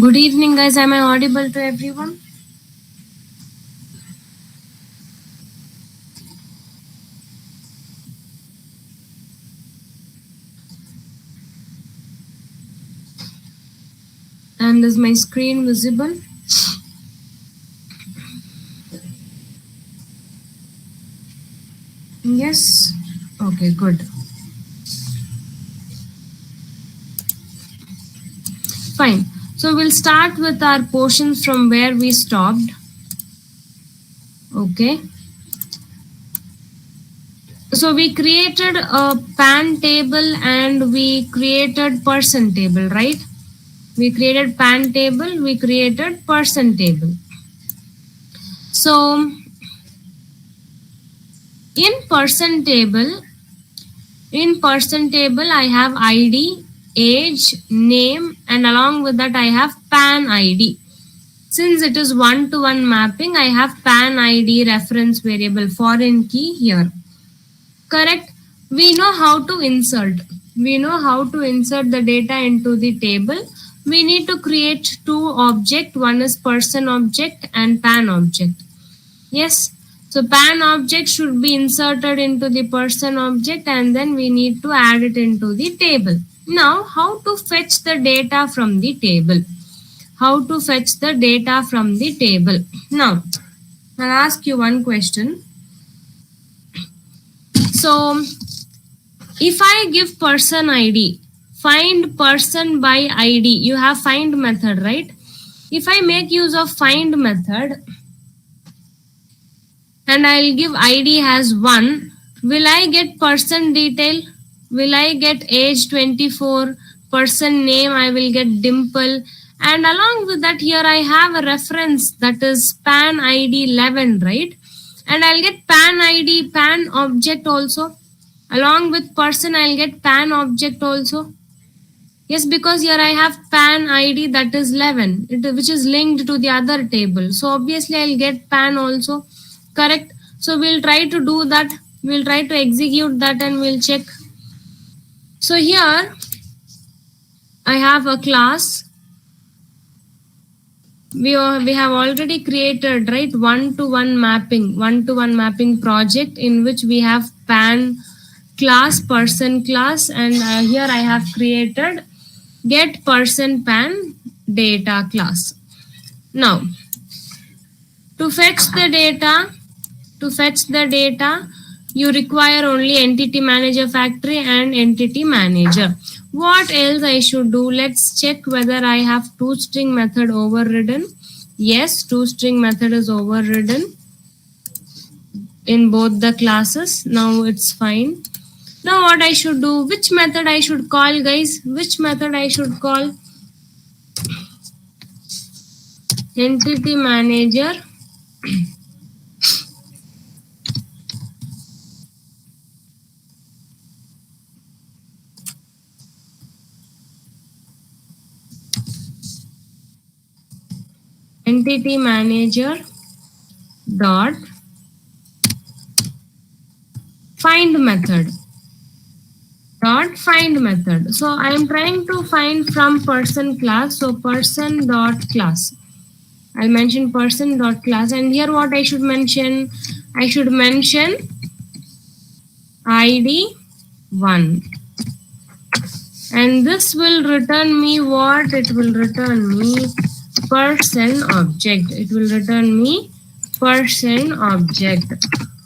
Good evening, guys. Am I audible to everyone? And is my screen visible? Yes. Okay, good. Fine. So we'll start with our portions from where we stopped. Okay. So we created a pan table and we created person table, right? We created pan table, we created person table. So in person table, I have ID, age, name, and along with that I have pan ID. Since it is one-to-one mapping, I have pan ID reference variable foreign key here. Correct? We know how to insert. We know how to insert the data into the table. We need to create two objects. One is person object and pan object. Yes. So pan object should be inserted into the person object and then we need to add it into the table. Now, how to fetch the data from the table? How to fetch the data from the table? Now, I'll ask you one question. So, if I give person ID, find person by ID, you have find method, right? If I make use of find method, and I'll give ID as 1, will I get person detail? Will I get age 24, person name I will get Dimple, and along with that here I have a reference that is pan ID 11, right? And I'll get pan ID pan object also. Along with person I'll get pan object also. Yes, because here I have pan ID that is 11, which is linked to the other table. So obviously I'll get pan also. Correct. So we'll try to do that. We'll try to execute that and we'll check. So here I have a class. We have already created, right, one-to-one mapping project in which we have pan class, person class, and here I have created get person pan data class. Now, to fetch the data, you require only entity manager factory and entity manager. What else I should do? Let's check whether I have toString method overridden. Yes, toString method is overridden in both the classes. Now it's fine. Now what I should do? Which method I should call, guys? Which method I should call? Entity manager entity manager dot find method. So I am trying to find from person class. So person dot class. I'll mention person dot class, and here what I should mention? I should mention ID 1. And this will return me what? It will return me person object. It will return me person object.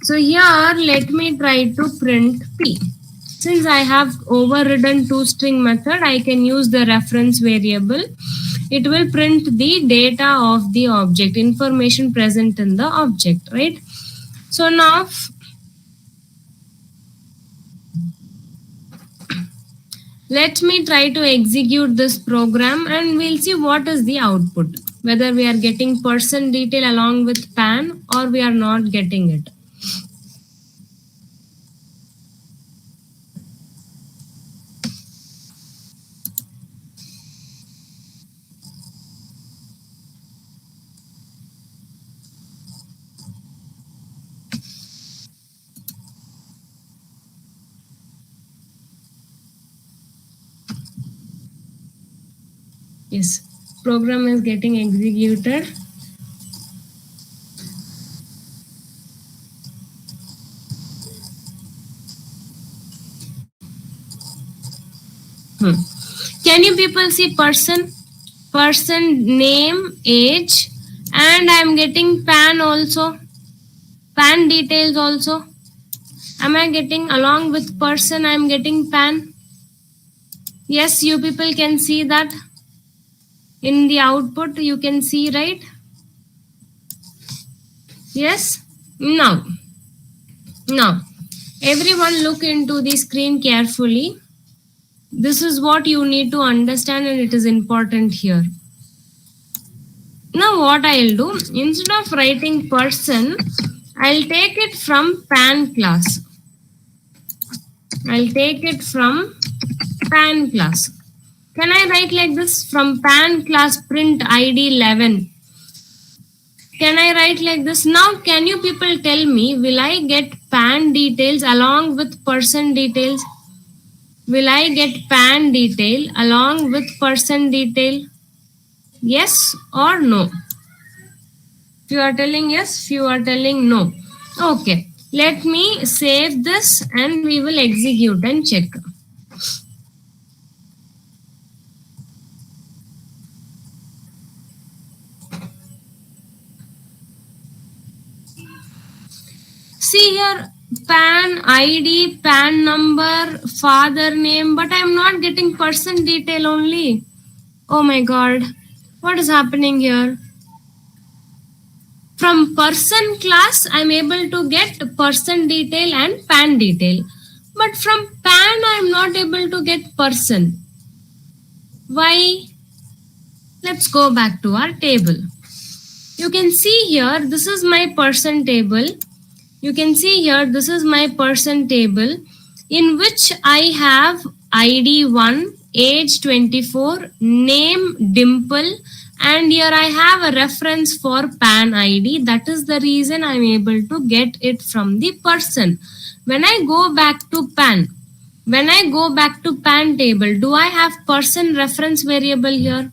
So here let me try to print P. Since I have overridden toString method, I can use the reference variable. It will print the data of the object, information present in the object, right? So now let me try to execute this program and we'll see what is the output. Whether we are getting person detail along with pan or we are not getting it. Yes. Program is getting executed. Can you people see person, name, age, and I'm getting PAN also, PAN details also. Am I getting along with person? I'm getting PAN. Yes, you people can see that in the output. You can see, right? Yes. Now, everyone look into the screen carefully. This is what you need to understand, and it is important here. Now what I'll do, instead of writing person, I'll take it from PAN class. I'll take it from PAN class. Can I write like this? From PAN class print ID 11. Can I write like this? Now can you people tell me, will I get PAN details along with person details? Will I get PAN detail along with person detail? Yes or no? If you are telling yes, if you are telling no. Okay, let me save this and we will execute and check. See here, PAN ID, PAN number, father name, but I am not getting person detail only. Oh my god, what is happening here? From person class, I am able to get person detail and PAN detail. But from PAN, I am not able to get person. Why? Let's go back to our table. You can see here, this is my person table. You can see here, this is my person table in which I have ID 1, age 24, name Dimple, and here I have a reference for PAN ID. That is the reason I'm able to get it from the person. When I go back to PAN, table, do I have person reference variable here?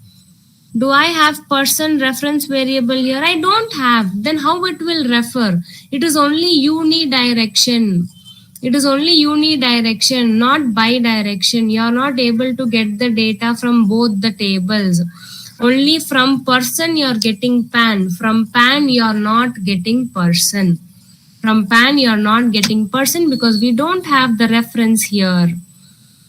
Do I have person reference variable here? I don't have. Then how it will refer? It is only unidirection. It is only unidirection, not bidirection. You are not able to get the data from both the tables. Only from person you are getting PAN. From PAN you are not getting person. From PAN you are not getting person because we don't have the reference here.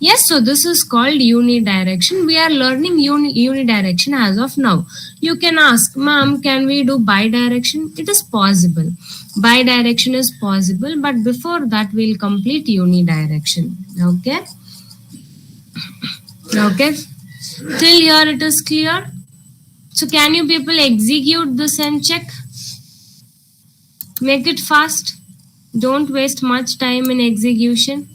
Yes, so this is called unidirection. We are learning unidirection as of now. You can ask, ma'am, can we do bidirection? It is possible. Bidirection is possible, but before that, we'll complete unidirection. Okay? Okay? Till here it is clear. So can you people execute this and check? Make it fast. Don't waste much time in execution.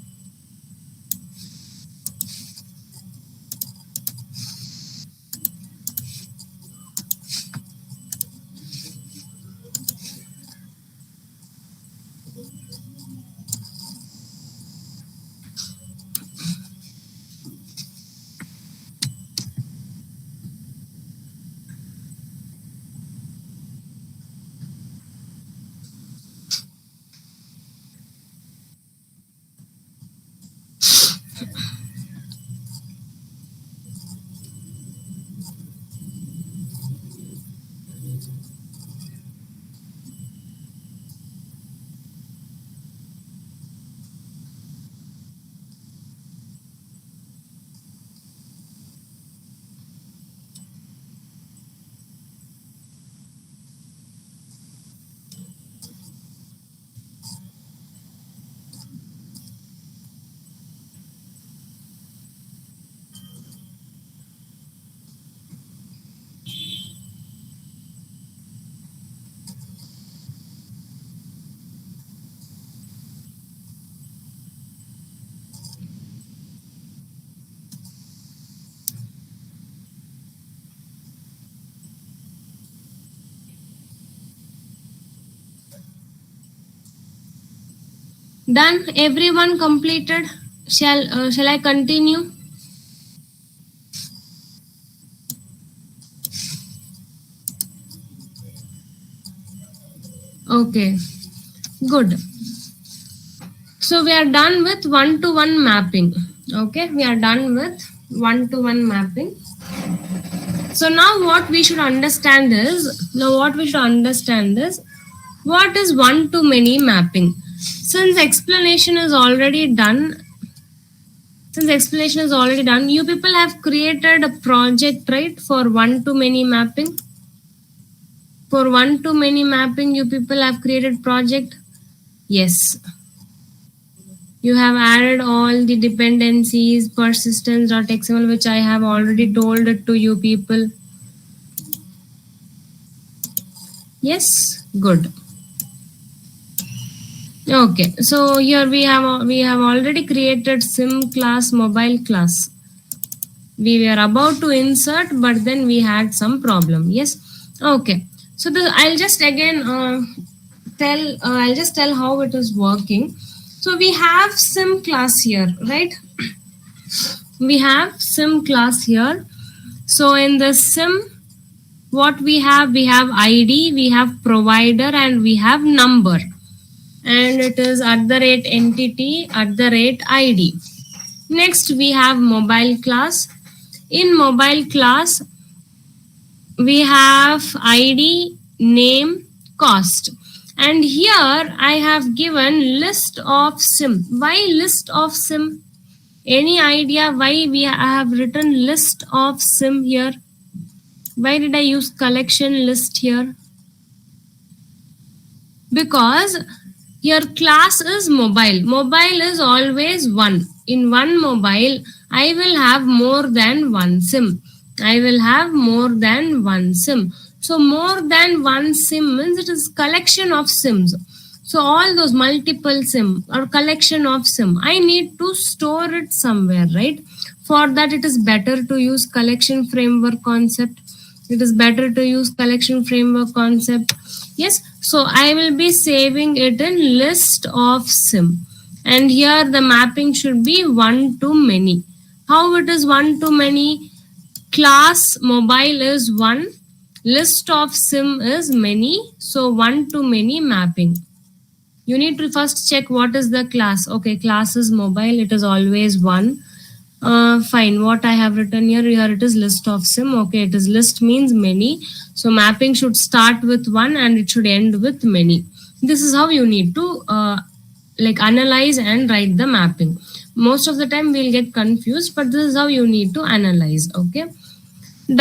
Done. Everyone completed. Shall I continue? Okay, good. So we are done with one-to-one mapping. Okay, we are done with one-to-one mapping. So now what we should understand is, what is one-to-many mapping. Since explanation is already done, you people have created a project, right, for one-to-many mapping. For one-to-many mapping, you people have created project. Yes. You have added all the dependencies, persistence.xml, which I have already told it to you people. Yes, good. Okay, so here we have already created sim class, mobile class. We were about to insert, but then we had some problem. Yes. Okay. So I'll just again tell how it is working. So we have sim class here, right? We have sim class here. So in the sim, what we have ID, we have provider, and we have number. And it is @entity @ID. Next, we have mobile class. In mobile class, we have ID, name, cost. And here I have given list of sim. Why list of sim? Any idea why we have written list of sim here? Why did I use collection list here? Because your class is mobile. Mobile is always one. In one mobile, I will have more than one sim. So more than one sim means it is collection of sims. So all those multiple sim or collection of sim, I need to store it somewhere, right? For that, it is better to use collection framework concept. Yes, so I will be saving it in list of sim. And here the mapping should be one to many. How it is one to many? Class mobile is one, list of sim is many. So one to many mapping. You need to first check what is the class. Okay, class is mobile, it is always one. Fine, what I have written here it is list of sim. Okay, it is list means many. So mapping should start with one and it should end with many. This is how you need to analyze and write the mapping. Most of the time we'll get confused, but this is how you need to analyze. Okay,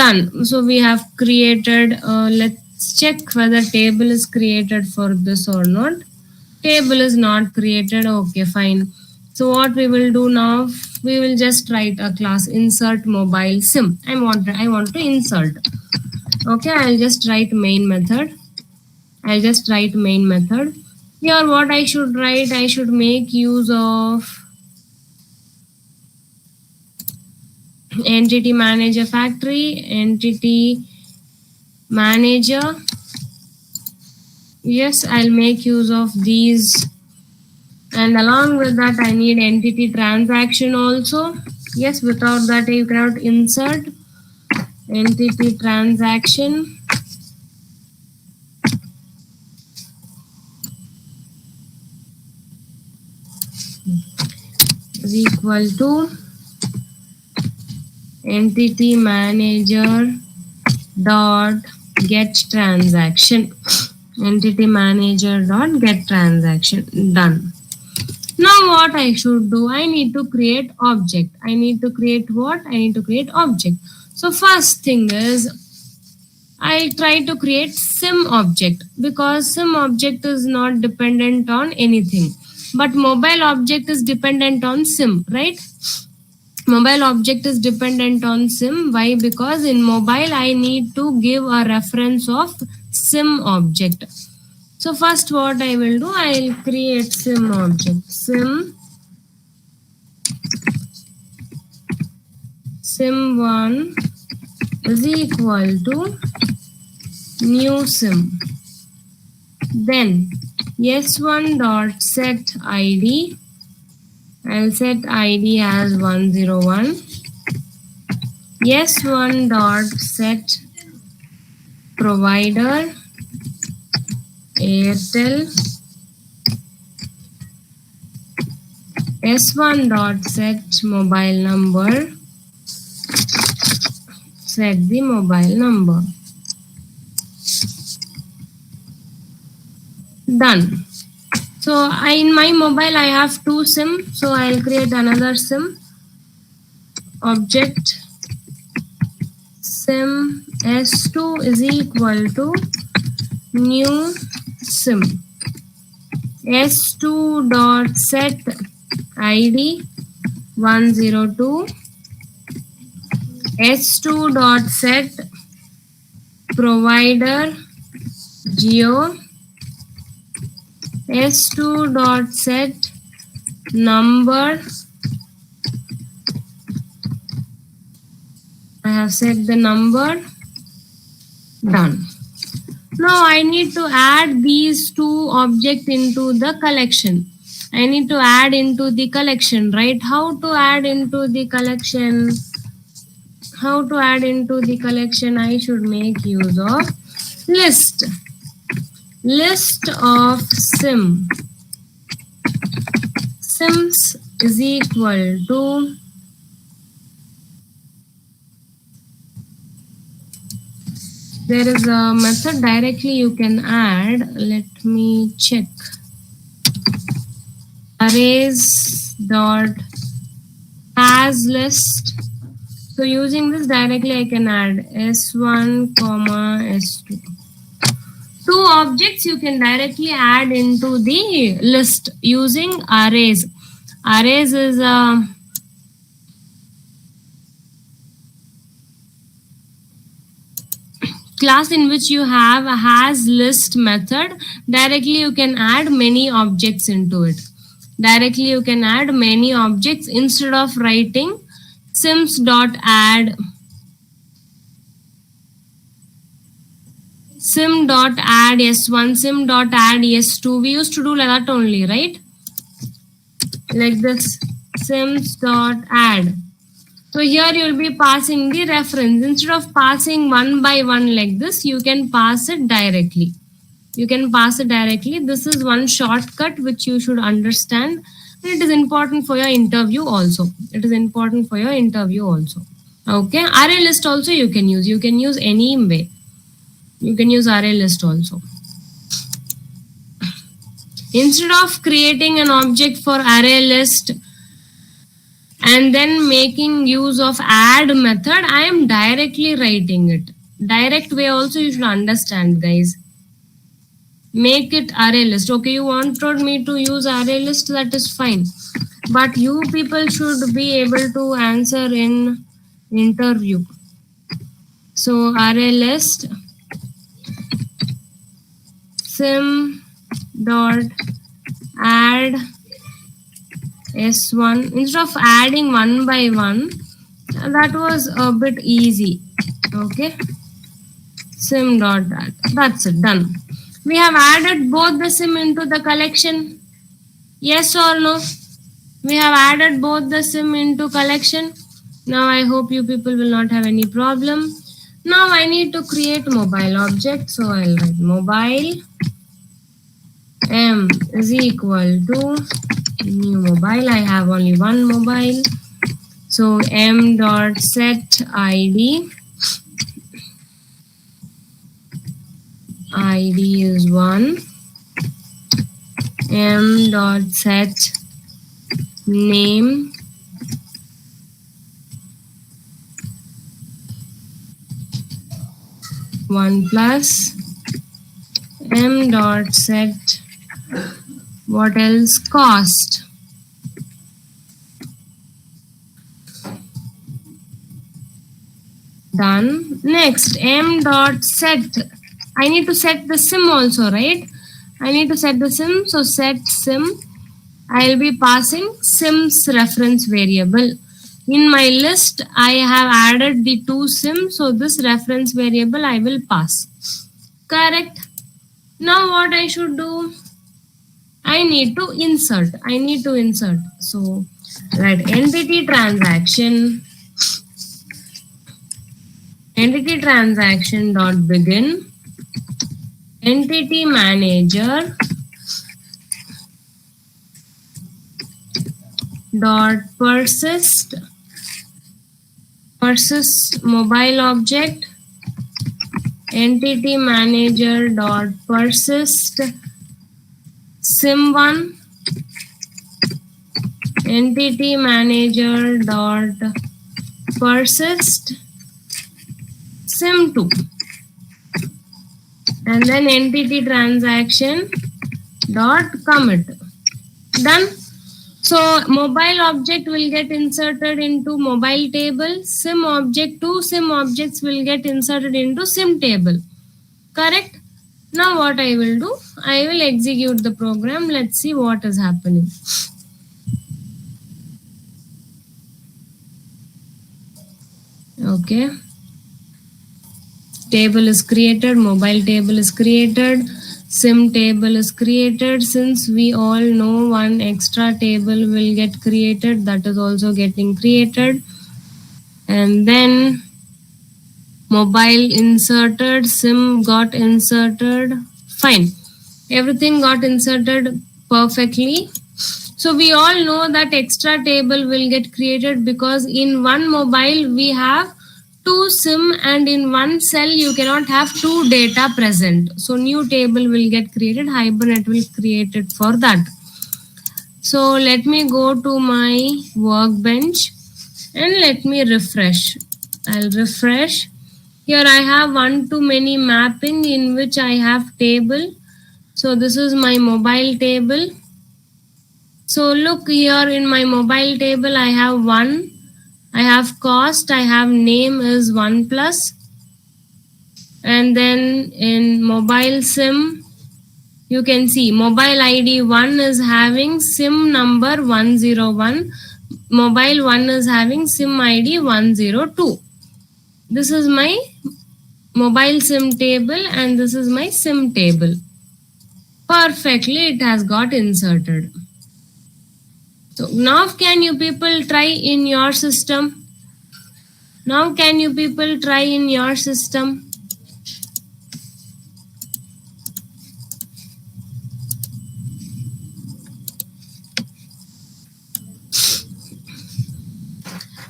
done. So we have created, let's check whether table is created for this or not. Table is not created. Okay, fine. So what we will do now, we will just write a class insert mobile sim. I want to insert. Okay, I'll just write main method. Here what I should write, I should make use of entity manager factory, entity manager. Yes, I'll make use of these. And along with that, I need entity transaction also. Yes, without that, you cannot insert entity transaction. Is equal to entity manager dot get transaction. Entity manager dot get transaction. Done. Now what I should do, I need to create object. I need to create what? I need to create object. So first thing is, I'll try to create sim object, because sim object is not dependent on anything. But mobile object is dependent on sim, right? Mobile object is dependent on sim. Why? Because in mobile, I need to give a reference of sim object. So first what I will do, I will create sim object. Sim1 is equal to new sim. Then s1 dot set id. I'll set id as 101. s1 dot set provider Airtel. S1 dot set mobile number. Set the mobile number. Done. So in my mobile I have two SIM. So I'll create another SIM. Object SIM S2 is equal to new SIM. S2 dot set ID 102. S2 dot set provider Jio. S2 dot set number. I have set the number. Done. Now I need to add these two objects into the collection. I need to add into the collection, right? How to add into the collection? How to add into the collection? I should make use of list. List of SIM. SIMs is equal to there is a method directly you can add. Let me check. Arrays dot has list. So using this directly I can add S1 comma S2. Two objects you can directly add into the list using arrays. Arrays is a class in which you have a has list method. Directly you can add many objects into it. Directly you can add many objects instead of writing sims.add sim.add s1 sim.add s2. We used to do like that only, right? Like this, sims.add. So here you will be passing the reference. Instead of passing one by one like this, you can pass it directly. You can pass it directly. This is one shortcut which you should understand. And it is important for your interview also. It is important for your interview also. Okay. Array list also you can use. You can use any way. You can use array list also. Instead of creating an object for array list and then making use of add method, I am directly writing it. Direct way also you should understand, guys. Make it array list. Okay, you wanted me to use array list, that is fine. But you people should be able to answer in interview. So array list sim dot add s1. Instead of adding one by one, that was a bit easy. Okay, sim dot add. That's it, done. We have added both the sim into the collection. Yes or no? We have added both the sim into collection. Now I hope you people will not have any problem. Now I need to create mobile object. So I'll write mobile m is equal to new mobile. I have only one mobile. So m dot set ID. ID is 1. M dot set name. One plus m dot set what else cost. Done. Next m dot set. I need to set the sim also, right? I need to set the sim. So set sim. I'll be passing sims reference variable. In my list, I have added the two sims. So this reference variable I will pass. Correct. Now what I should do? I need to insert. So write entity transaction dot begin. entity manager dot persist mobile object, entity manager dot persist sim1, entity manager dot persist sim2, and then entity transaction dot commit. Done. So mobile object will get inserted into mobile table, sim object, two sim objects will get inserted into sim table. Correct? Now what I will do, I will execute the program. Let's see what is happening. Okay. Table is created, mobile table is created, sim table is created. Since we all know one extra table will get created, that is also getting created. And then mobile inserted, sim got inserted. Fine. Everything got inserted perfectly. So we all know that extra table will get created because in one mobile we have two sim, and in one cell you cannot have two data present. So new table will get created, Hibernate will create it for that. So let me go to my workbench and let me refresh. I'll refresh. Here I have one to many mapping in which I have table. So this is my mobile table. So look here in my mobile table, I have 1, I have cost, I have name is 1 plus. And then in mobile sim, you can see mobile ID 1 is having sim number 101. Mobile 1 is having sim ID 102. This is my mobile sim table and this is my sim table. Perfectly, it has got inserted. So now can you people try in your system? Now can you people try in your system?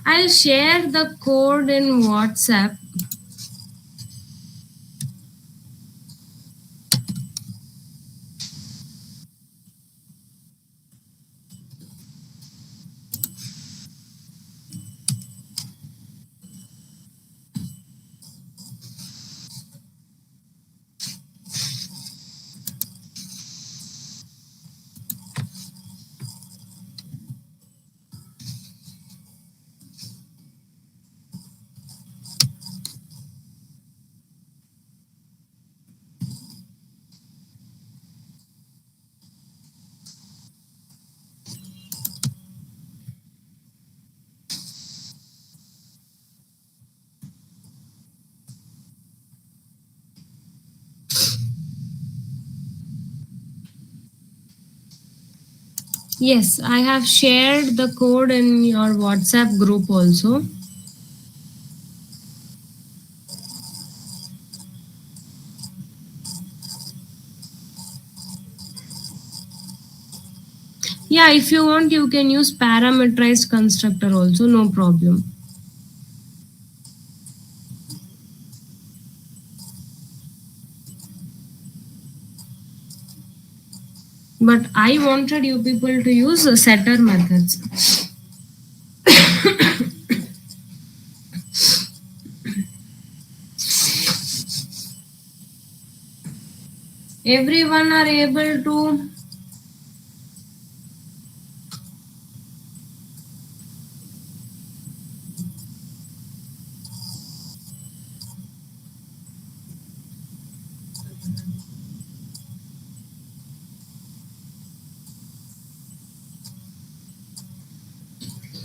I'll share the code in WhatsApp. Yes, I have shared the code in your WhatsApp group also. Yeah, if you want, you can use parameterized constructor also, no problem. But I wanted you people to use setter methods. Everyone are able to.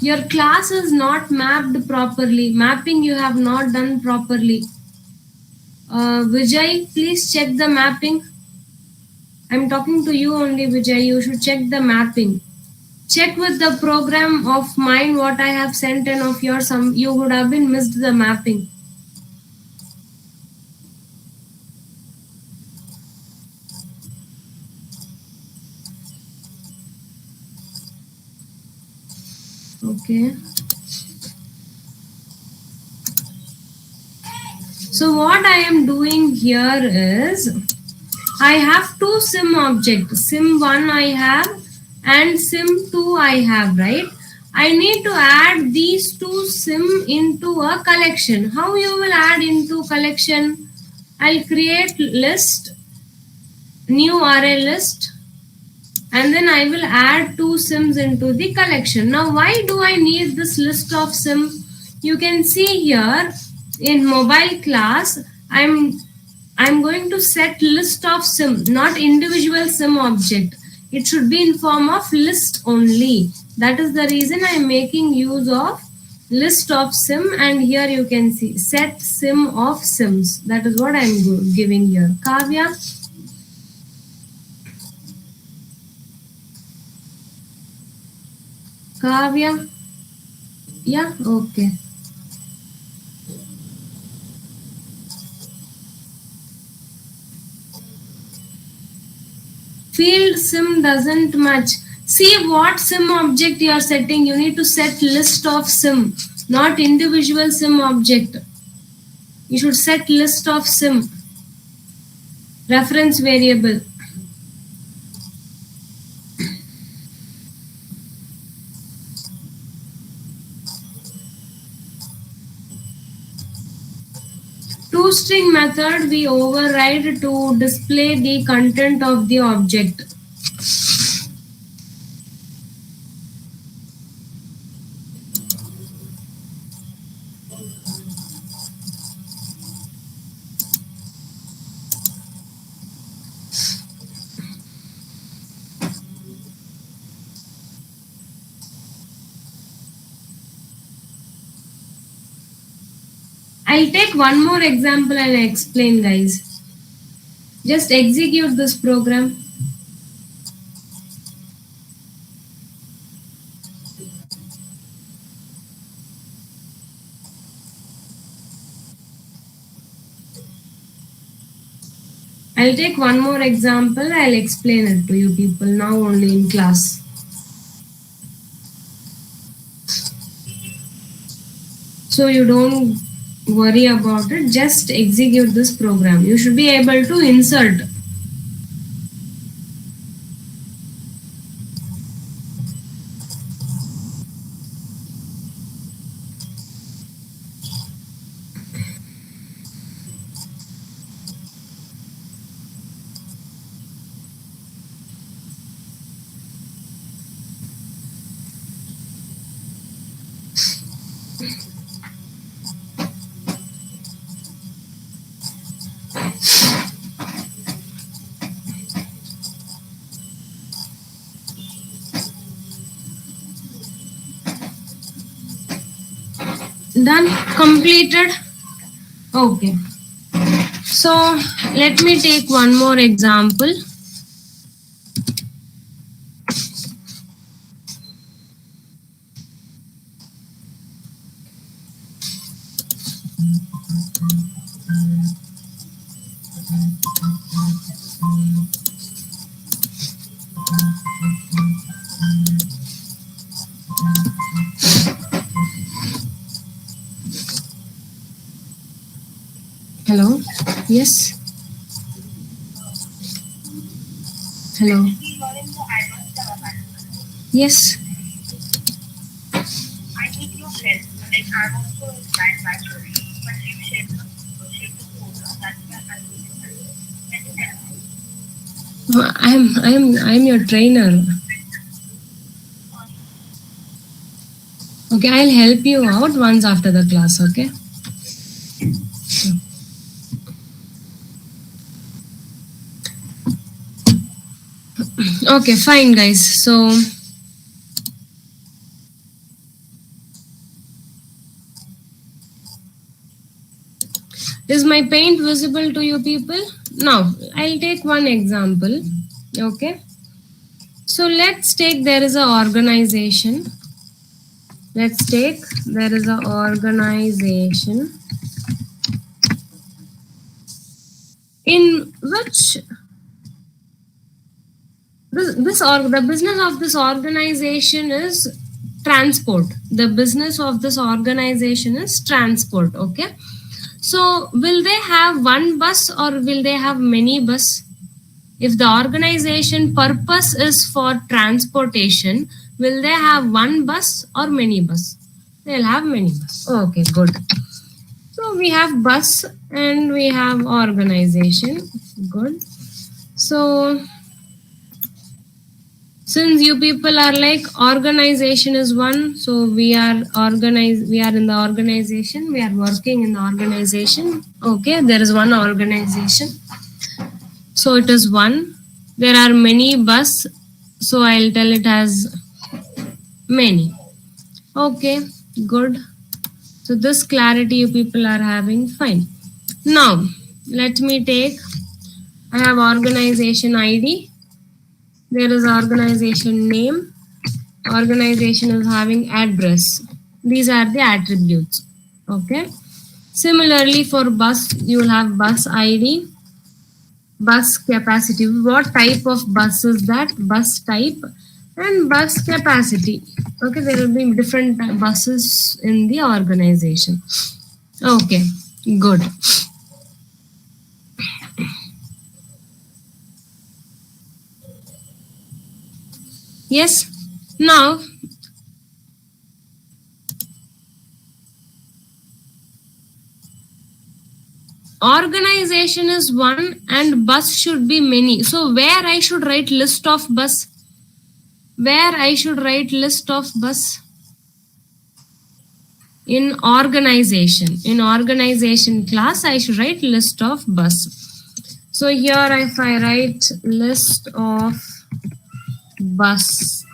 Your class is not mapped properly. Mapping you have not done properly. Vijay, please check the mapping. I'm talking to you only, Vijay. You should check the mapping. Check with the program of mine what I have sent and of yours. You would have been missed the mapping. Okay. So what I am doing here is I have two sim objects. Sim1 I have and sim2 I have, right? I need to add these two sim into a collection. How you will add into collection? I'll create list, new array list, and then I will add two sims into the collection. Now why do I need this list of sim? You can see here in mobile class, I'm going to set list of sim, not individual sim object. It should be in form of list only. That is the reason I am making use of list of sim, and here you can see set sim of sims. That is what I am giving here. Kavya? Kavya? Yeah, okay. Field sim doesn't match. See what sim object you are setting. You need to set list of sim, not individual sim object. You should set list of sim, reference variable. ToString method we override to display the content of the object. I'll take one more example and explain, guys. Just execute this program. I'll take one more example. I'll explain it to you people now only in class. So you don't worry about it. Just execute this program. You should be able to insert. Done? Completed? Okay. So let me take one more example. Hello? Yes? Hello? Yes? I need your help. Like I'm also in blind library, but you shared the program. That's why I need your help. Can you help me? I'm your trainer. Okay, I'll help you out once after the class, okay? Okay, fine, guys. So is my paint visible to you people? Now, I'll take one example. Okay. So let's take there is an organization. Let's take there is an organization in which the business of this organization is transport. The business of this organization is transport. Okay. So will they have one bus or will they have many bus? If the organization purpose is for transportation, will they have one bus or many bus? They'll have many bus. Okay, good. So we have bus and we have organization. Good. So since you people are like organization is one, so we are organized, we are in the organization, we are working in the organization. Okay, there is one organization. So it is one. There are many bus, so I'll tell it as many. Okay, good. So this clarity you people are having, fine. Now, let me take, I have organization ID. There is organization name. Organization is having address. These are the attributes. Okay. Similarly, for bus, you will have bus ID, bus capacity. What type of bus is that? Bus type and bus capacity. Okay, there will be different buses in the organization. Okay, good. Yes, now organization is one and bus should be many. So where I should write list of bus? Where I should write list of bus? In organization. In organization class, I should write list of bus. So here if I write list of bus,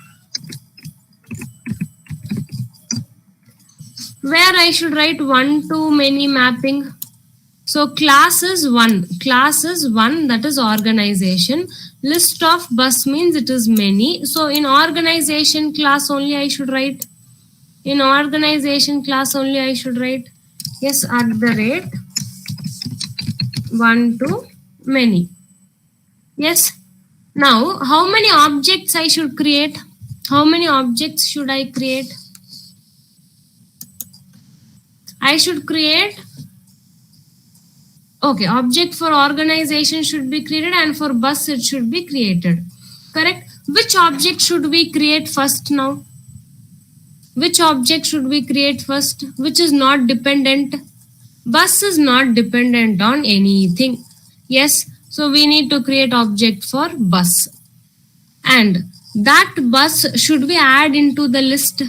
where I should write one to many mapping. So class is one. Class is one, that is organization. List of bus means it is many. So in organization class only I should write. In organization class only I should write. Yes, at the rate one to many. Yes. Now, how many objects I should create? How many objects should I create? I should create, okay, object for organization should be created and for bus it should be created. Correct? Which object should we create first now? Which object should we create first? Which is not dependent? Bus is not dependent on anything. Yes. So we need to create object for bus. And that bus should we add into the list?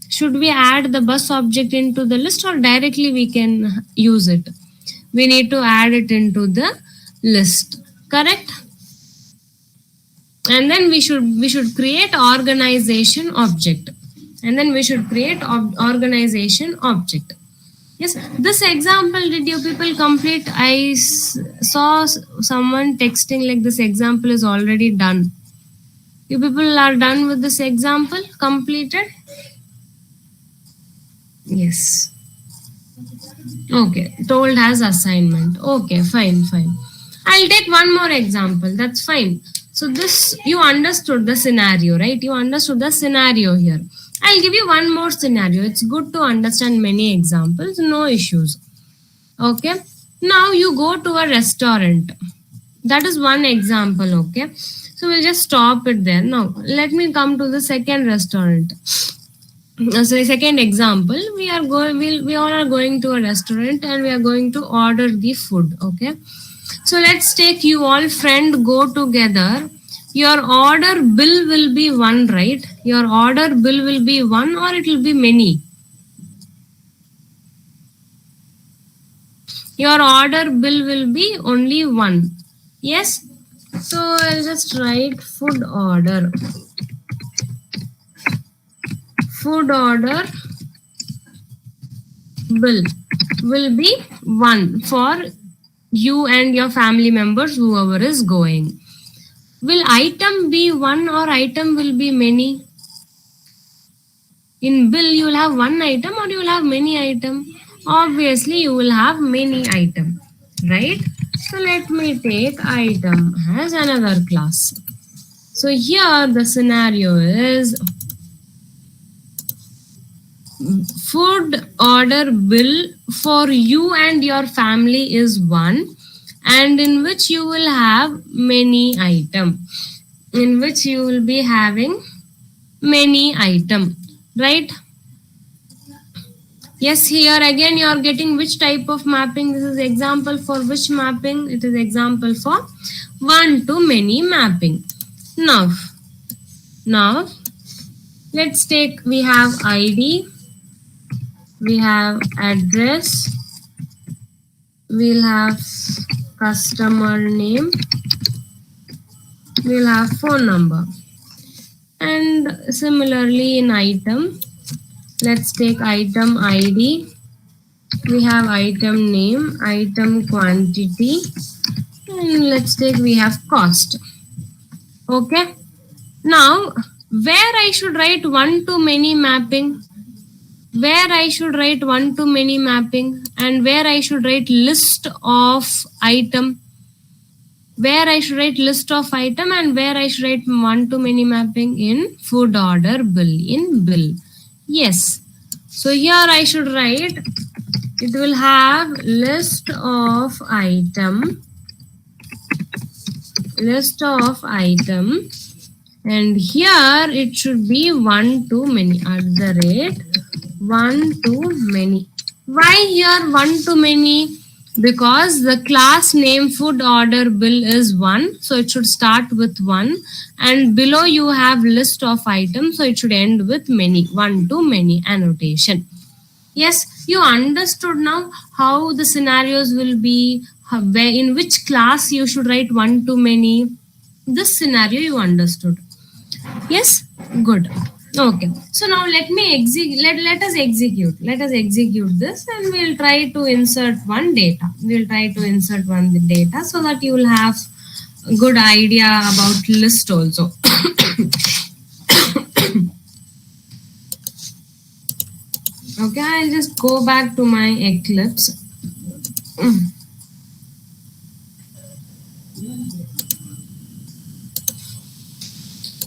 Should we add the bus object into the list or directly we can use it? We need to add it into the list. Correct? And then we should create organization object. And then we should create organization object. Yes, this example, did you people complete? I saw someone texting like this example is already done. You people are done with this example? Completed? Yes. Okay, told as assignment. Okay, fine. I'll take one more example. That's fine. So this, you understood the scenario, right? You understood the scenario here. I'll give you one more scenario. It's good to understand many examples, no issues. Okay. Now you go to a restaurant. That is one example. Okay. So we'll just stop it there. Now let me come to the second restaurant. So the second example, we all are going to a restaurant and we are going to order the food. Okay. So let's take you all friend go together. Your order bill will be one, right? Your order bill will be one or it will be many? Your order bill will be only one. Yes? So I'll just write food order. Food order bill will be one for you and your family members, whoever is going. Will item be one or item will be many? In bill, you will have one item or you will have many items? Obviously, you will have many items, right? So let me take item as another class. So here the scenario is food order bill for you and your family is 1, and in which you will have many item, in which you will be having many item, right? Yes, here again you are getting which type of mapping. This is example for which mapping? It is example for one to many mapping. Now let's take, we have ID, we have address, we'll have customer name, we'll have phone number. And similarly in item, let's take item ID, we have item name, item quantity, and let's take, we have cost. Okay. Now, where I should write one to many mapping, where I should write one to many mapping, and where I should write list of item, where I should write list of item, and where I should write one to many mapping in food order bill, in bill. Yes. So here I should write, it will have list of item, and here it should be one to many, at the rate one to many. Why here one to many? Because the class name food order bill is 1, so it should start with 1, and below you have list of items, so it should end with many, one to many annotation. Yes, you understood now how the scenarios will be, in which class you should write one to many. This scenario you understood. Yes, good. Okay, so now let us execute this, and we'll try to insert one data. So that you will have a good idea about list also. Okay, I'll just go back to my Eclipse.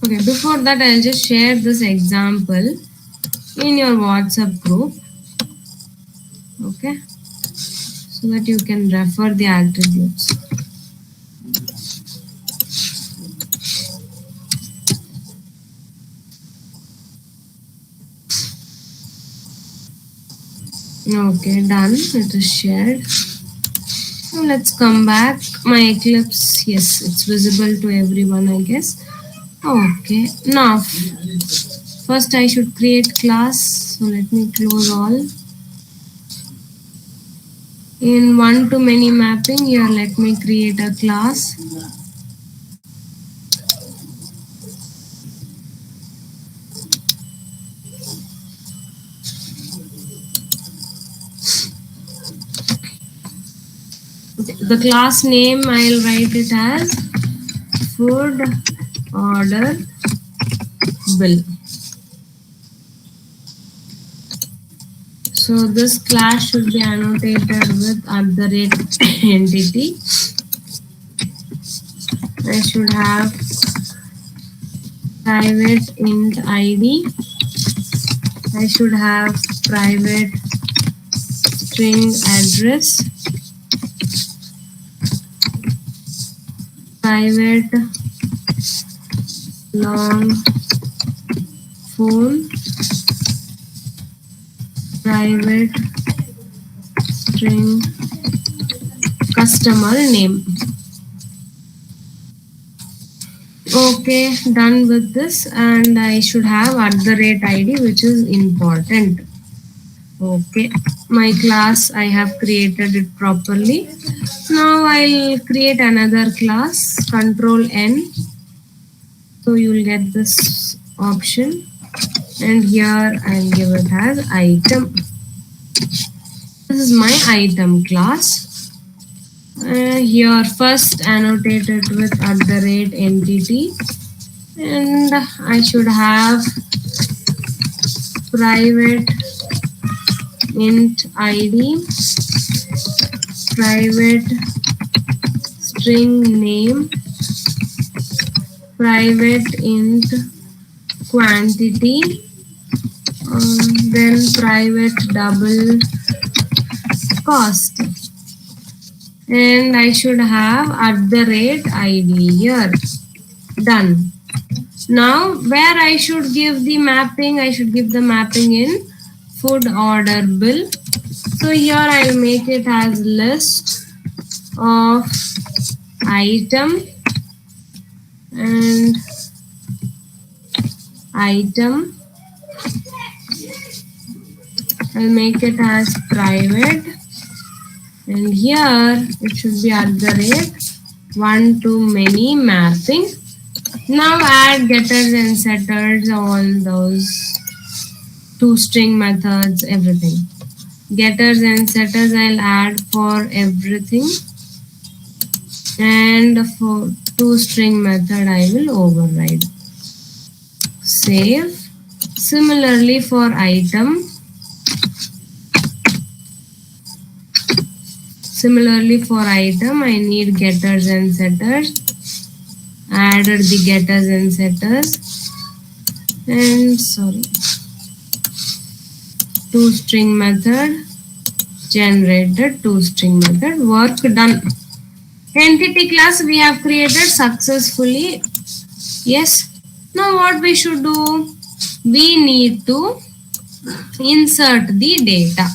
Okay, before that, I'll just share this example in your WhatsApp group. Okay, so that you can refer the attributes. Okay, done. It is shared. Now let's come back. My Eclipse, yes, it's visible to everyone, I guess. Okay, now first I should create class. So let me close all. In one to many mapping, here let me create a class. The class name, I'll write it as food order bill. So this class should be annotated with @entity. I should have private int ID. I should have private string address, private long phone, private string customer name. Okay, done with this, and I should have @ID, which is important. Okay, my class, I have created it properly. Now I'll create another class, Control N. So you will get this option, and here I'll give it as item. This is my item class. Here first annotated with @entity, and I should have private int ID, private string name, private int quantity, then private double cost, and I should have @ID here. Done. Now where I should give the mapping, I should give the mapping in food order bill. So here I'll make it as list of item and item. I'll make it as private, and here it should be @one-to-many mapping. Now add getters and setters, all those toString methods, everything. Getters and setters I'll add for everything, and for toString method I will override. Save. Similarly for item. I need getters and setters. Added the getters and setters, and toString method, generated toString method. Work done. Entity class we have created successfully. Yes. Now what we should do? We need to insert the data.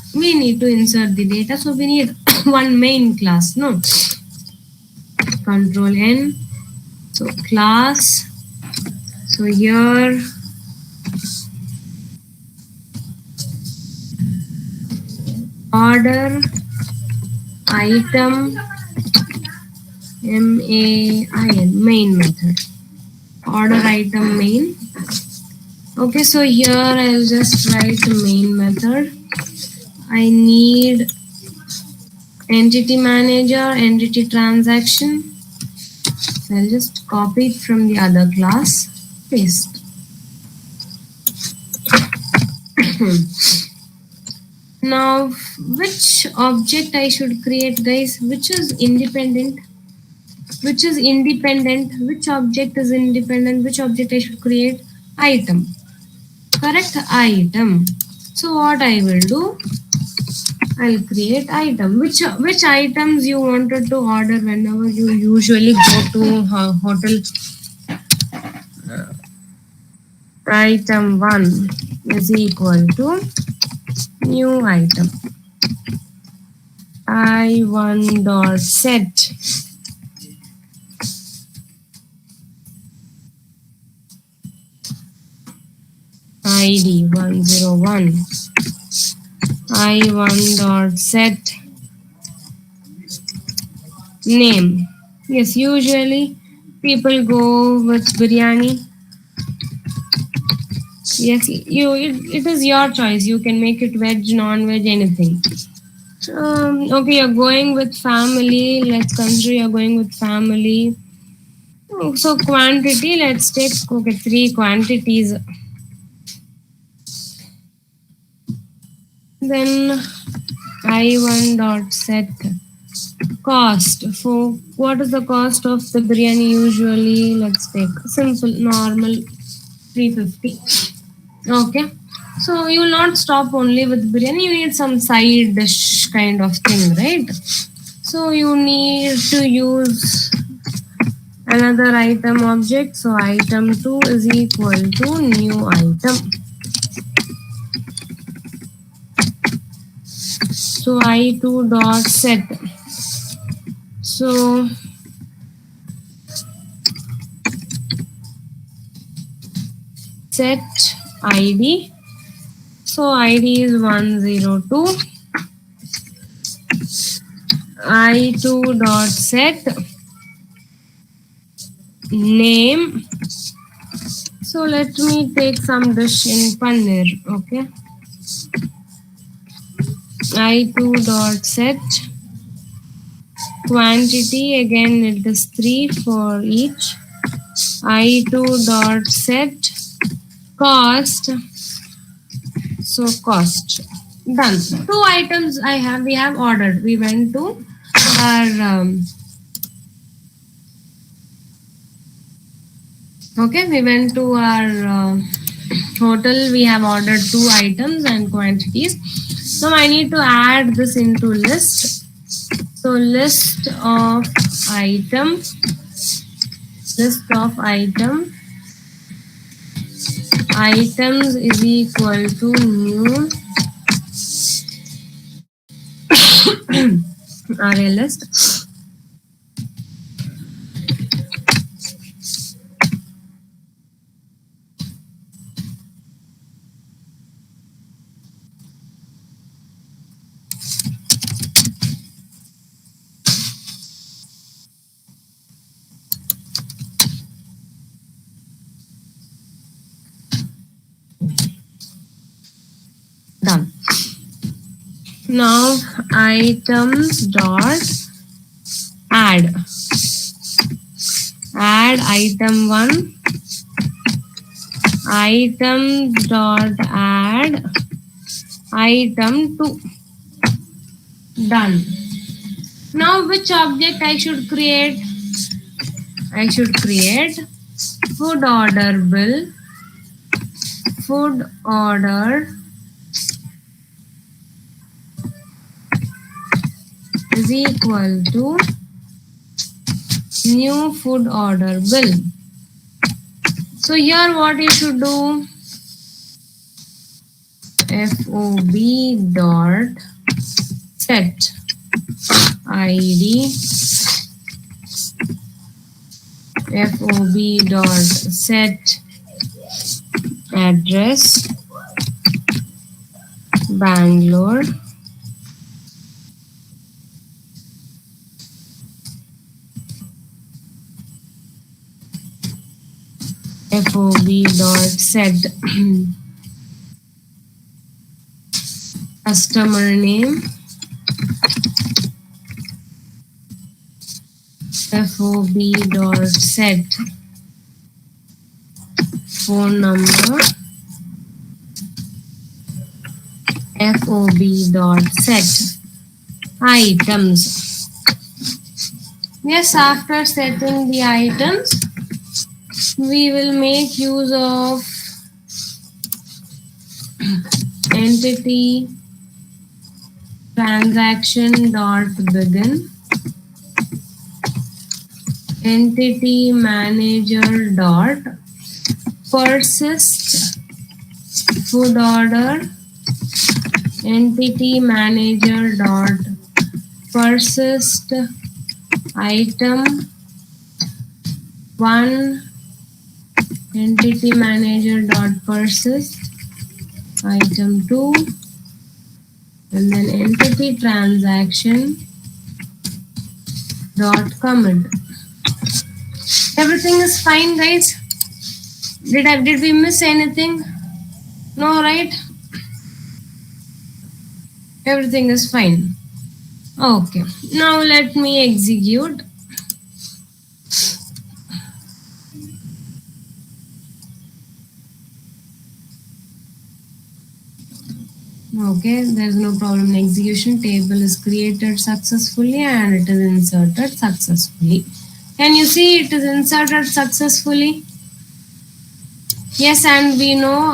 So we need one main class. No. Control N. So class. So here order item main method. Order item main. Okay, so here I'll just write main method. I need entity manager, entity transaction. So I'll just copy it from the other class, paste. Now, which object I should create, guys? Which is independent? Which object is independent? Which object I should create? Item. Correct? Item. So what I will do? I'll create item. Which items you wanted to order whenever you usually go to hotel? Item 1 is equal to new item. I1.set ID 101. I1.set name. Yes, usually people go with biryani. Yes, it is your choice. You can make it veg, non-veg, anything. Okay, you're going with family. Let's consider you're going with family. So quantity, let's take 3 quantities. Then I1.set cost. For what is the cost of the biryani usually? Let's take simple, normal 350. Okay. So you will not stop only with biryani. You need some side dish kind of thing, right? So you need to use another item object. So item 2 is equal to new item. So I2.set. So set ID. So ID is 102. I2.set name. So let me take some dish in paneer. Okay. I2.set quantity, again it is 3 for each. I2.set cost. So cost. Done. 2 items we have ordered. We went to our we went to our Total we have ordered 2 items and quantities. So I need to add this into list. So list of item, items is equal to new array list. Done. Now items dot add item 1, items dot add item 2. Done. Now which object I should create? I should create food order bill, food order is equal to new food order bill. So here what you should do, FOB dot set ID, FOB dot set address, Bangalore, FOB dot set customer name, FOB dot set phone number, FOB dot set items. Yes, after setting the items, we will make use of entity transaction dot begin, entity manager dot persist food order, entity manager dot persist item 1, entity manager dot persist item 2, and then entity transaction dot commit. Everything is fine, guys? Did we miss anything? No, right? Everything is fine. Okay, now let me execute. Okay, there's no problem in execution. Table is created successfully and it is inserted successfully. Can you see it is inserted successfully? Yes, and we know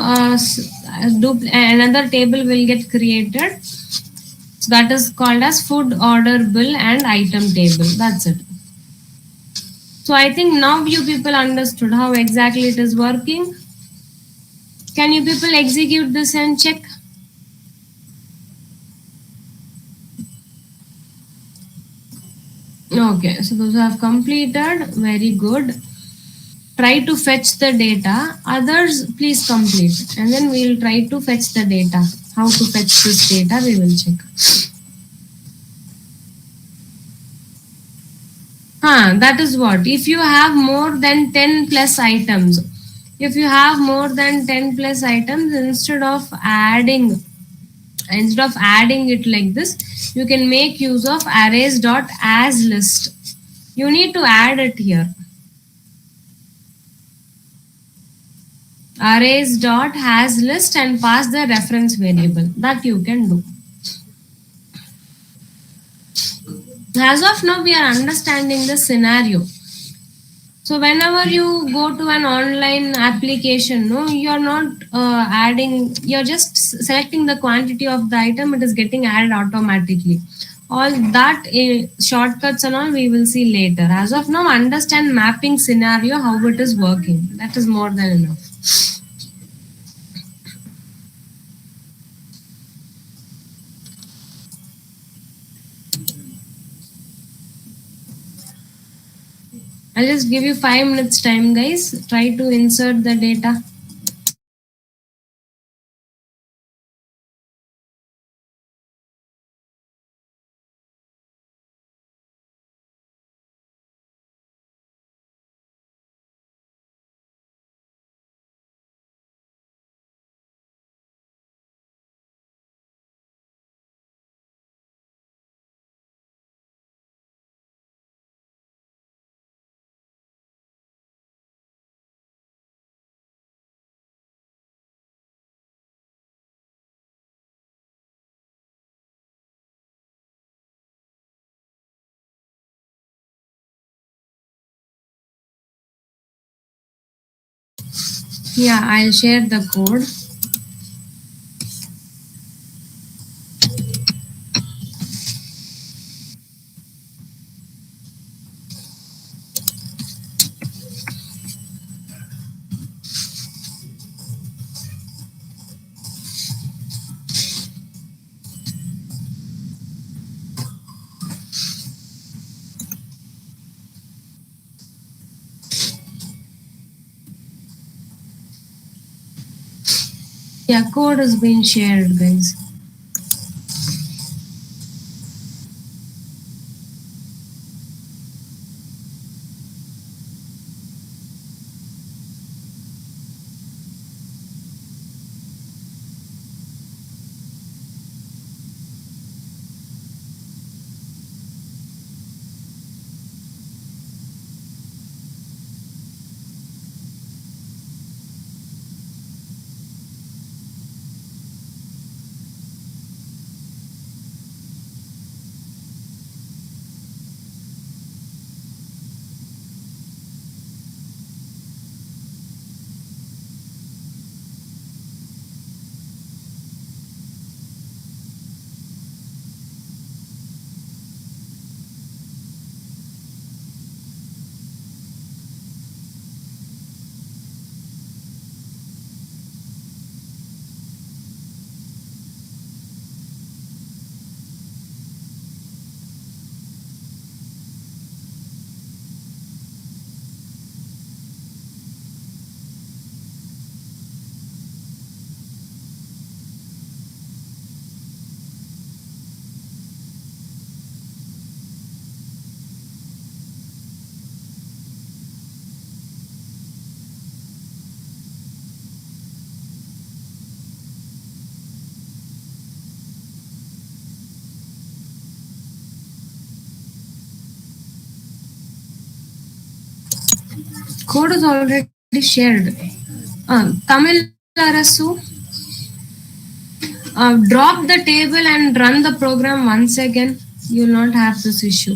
another table will get created. So that is called as food order bill and item table. That's it. So I think now you people understood how exactly it is working. Can you people execute this and check? Okay, so those have completed. Very good. Try to fetch the data. Others, please complete. And then we will try to fetch the data. How to fetch this data, we will check. That is what. If you have more than 10 plus items, instead of adding it like this, you can make use of arrays.asList. You need to add it here. Arrays.hasList and pass the reference variable. That you can do. As of now, we are understanding the scenario. So whenever you go to an online application, no, you're not adding. You're just selecting the quantity of the item. It is getting added automatically. All that shortcuts and all we will see later. As of now, understand mapping scenario how it is working. That is more than enough. I'll just give you 5 minutes time, guys. Try to insert the data. Yeah, I'll share the code. Yeah, code has been shared, guys. Code is already shared. Tamil Arasu, drop the table and run the program once again. You will not have this issue.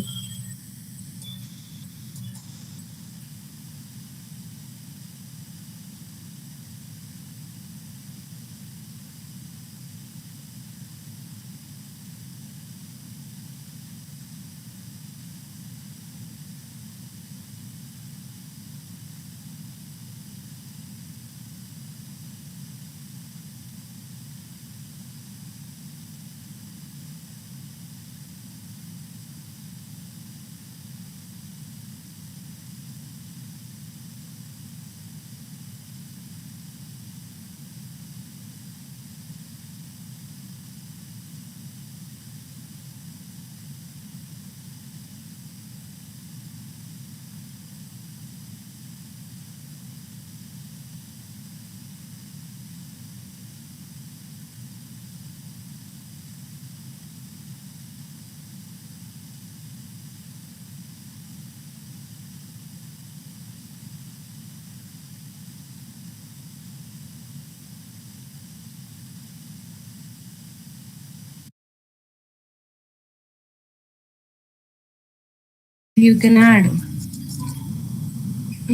You can add.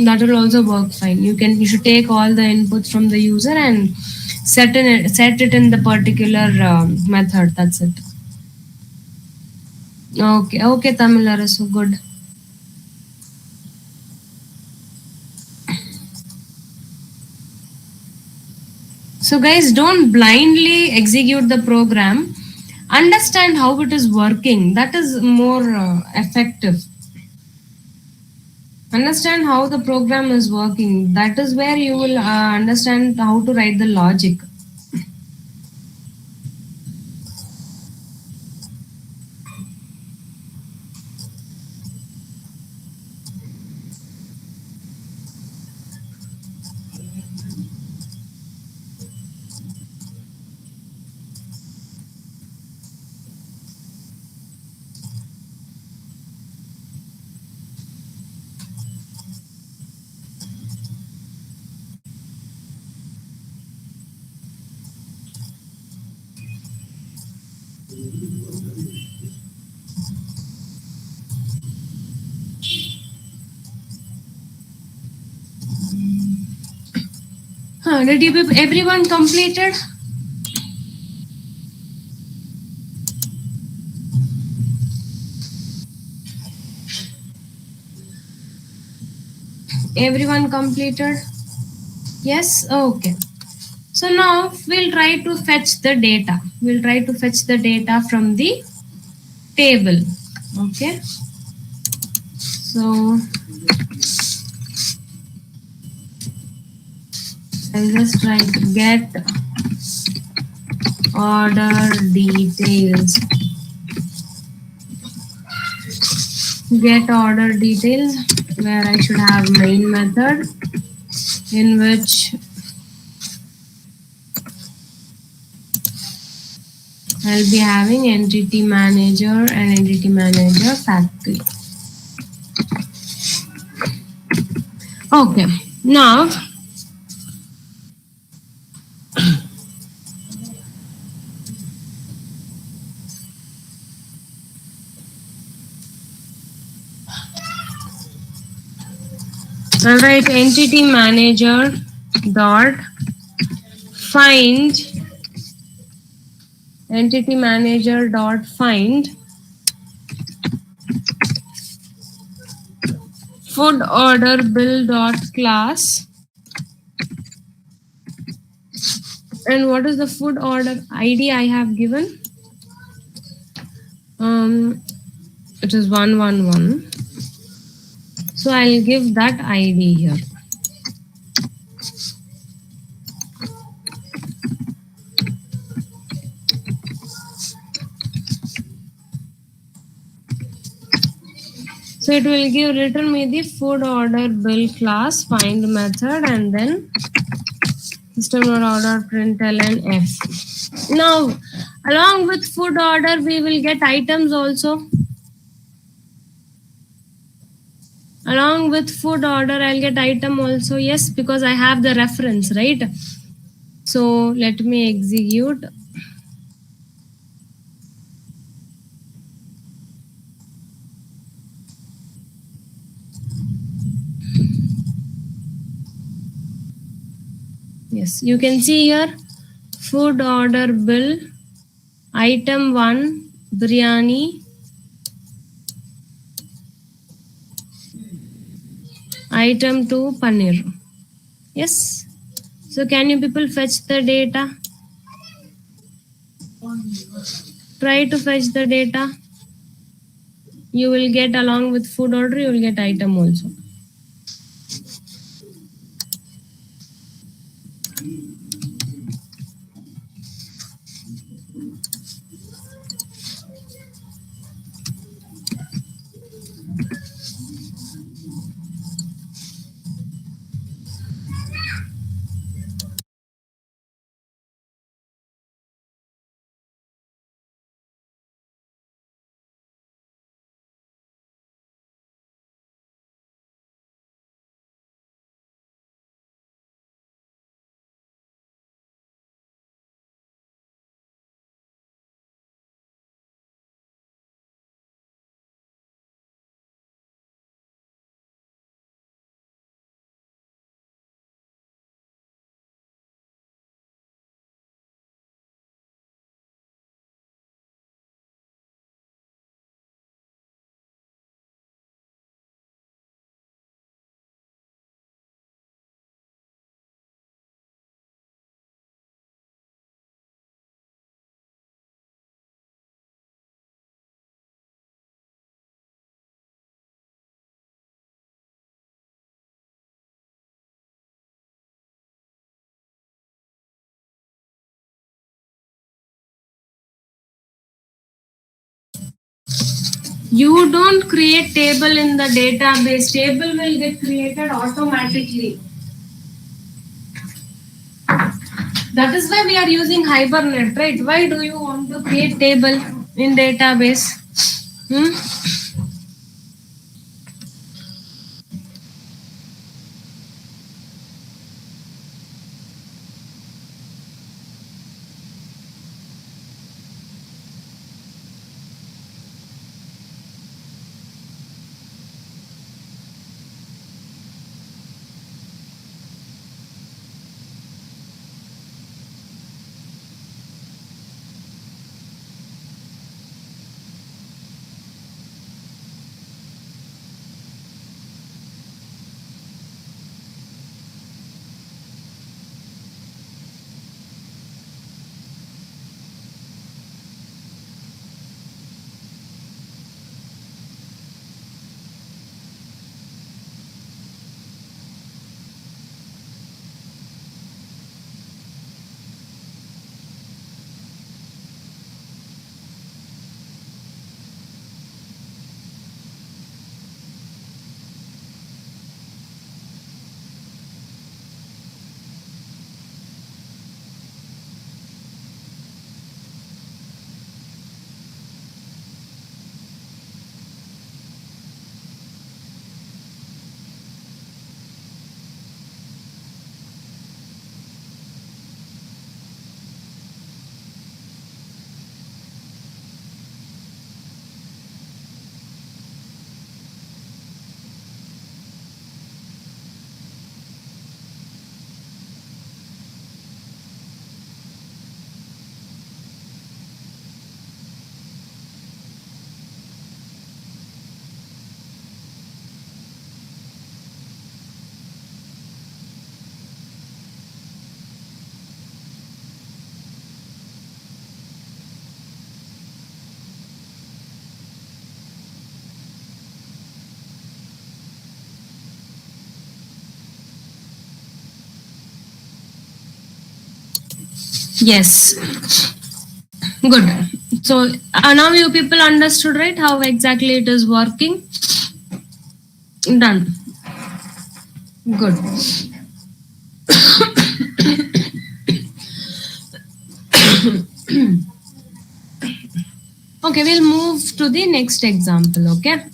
That will also work fine. You should take all the inputs from the user and set it in the particular method. That's it. Okay, okay, Tamil Arasu, good. So guys, don't blindly execute the program. Understand how it is working. That is more effective. Understand how the program is working. That is where you will understand how to write the logic. Did everyone completed? Everyone completed? Yes? Okay. So now we'll try to fetch the data. We'll try to fetch the data from the table. Okay. So I'll just try to get order details. Get order details where I should have main method in which I'll be having entity manager and entity manager factory. Okay, now I'll write entity manager dot find entity manager dot find food order bill dot class. And what is the food order ID I have given? It is 111. So I'll give that ID here. So it will return me the food order bill class find method and then system order println f. Now, along with food order, we will get items also. Along with food order, I'll get item also. Yes, because I have the reference, right? So let me execute. Yes, you can see here food order bill, item 1, biryani, item 2, paneer. Yes. So can you people fetch the data? Try to fetch the data. You will get along with food order, you will get item also. You don't create table in the database. Table will get created automatically. That is why we are using Hibernate, right? Why do you want to create table in database? Hmm? Yes. Good. So now you people understood, right? How exactly it is working? Done. Good. Okay, we'll move to the next example. Okay.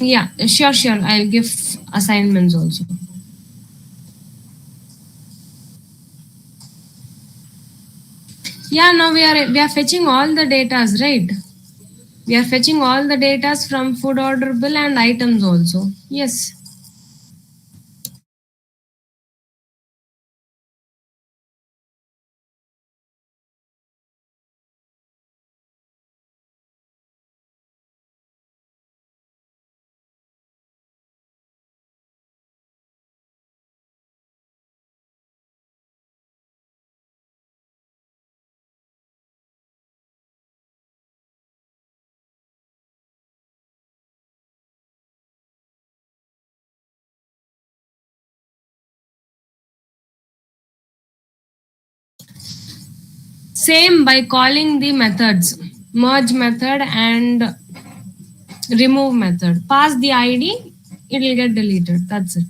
Yeah, sure, sure. I'll give assignments also. Yeah, now we are fetching all the datas, right? We are fetching all the datas from food order bill and items also. Yes. Same by calling the methods merge method and remove method. Pass the ID, it will get deleted. That's it.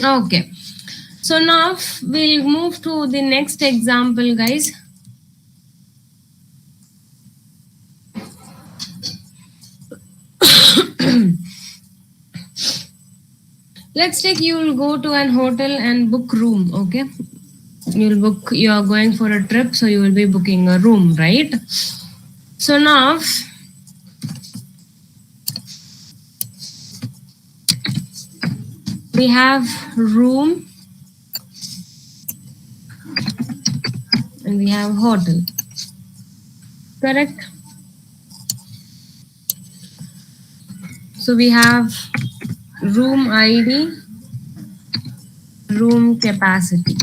Okay. So now we'll move to the next example, guys. Let's take you'll go to an hotel and book room. Okay. You are going for a trip, so you will be booking a room, right? So now we have room and we have hotel. Correct? So we have room ID, room capacity.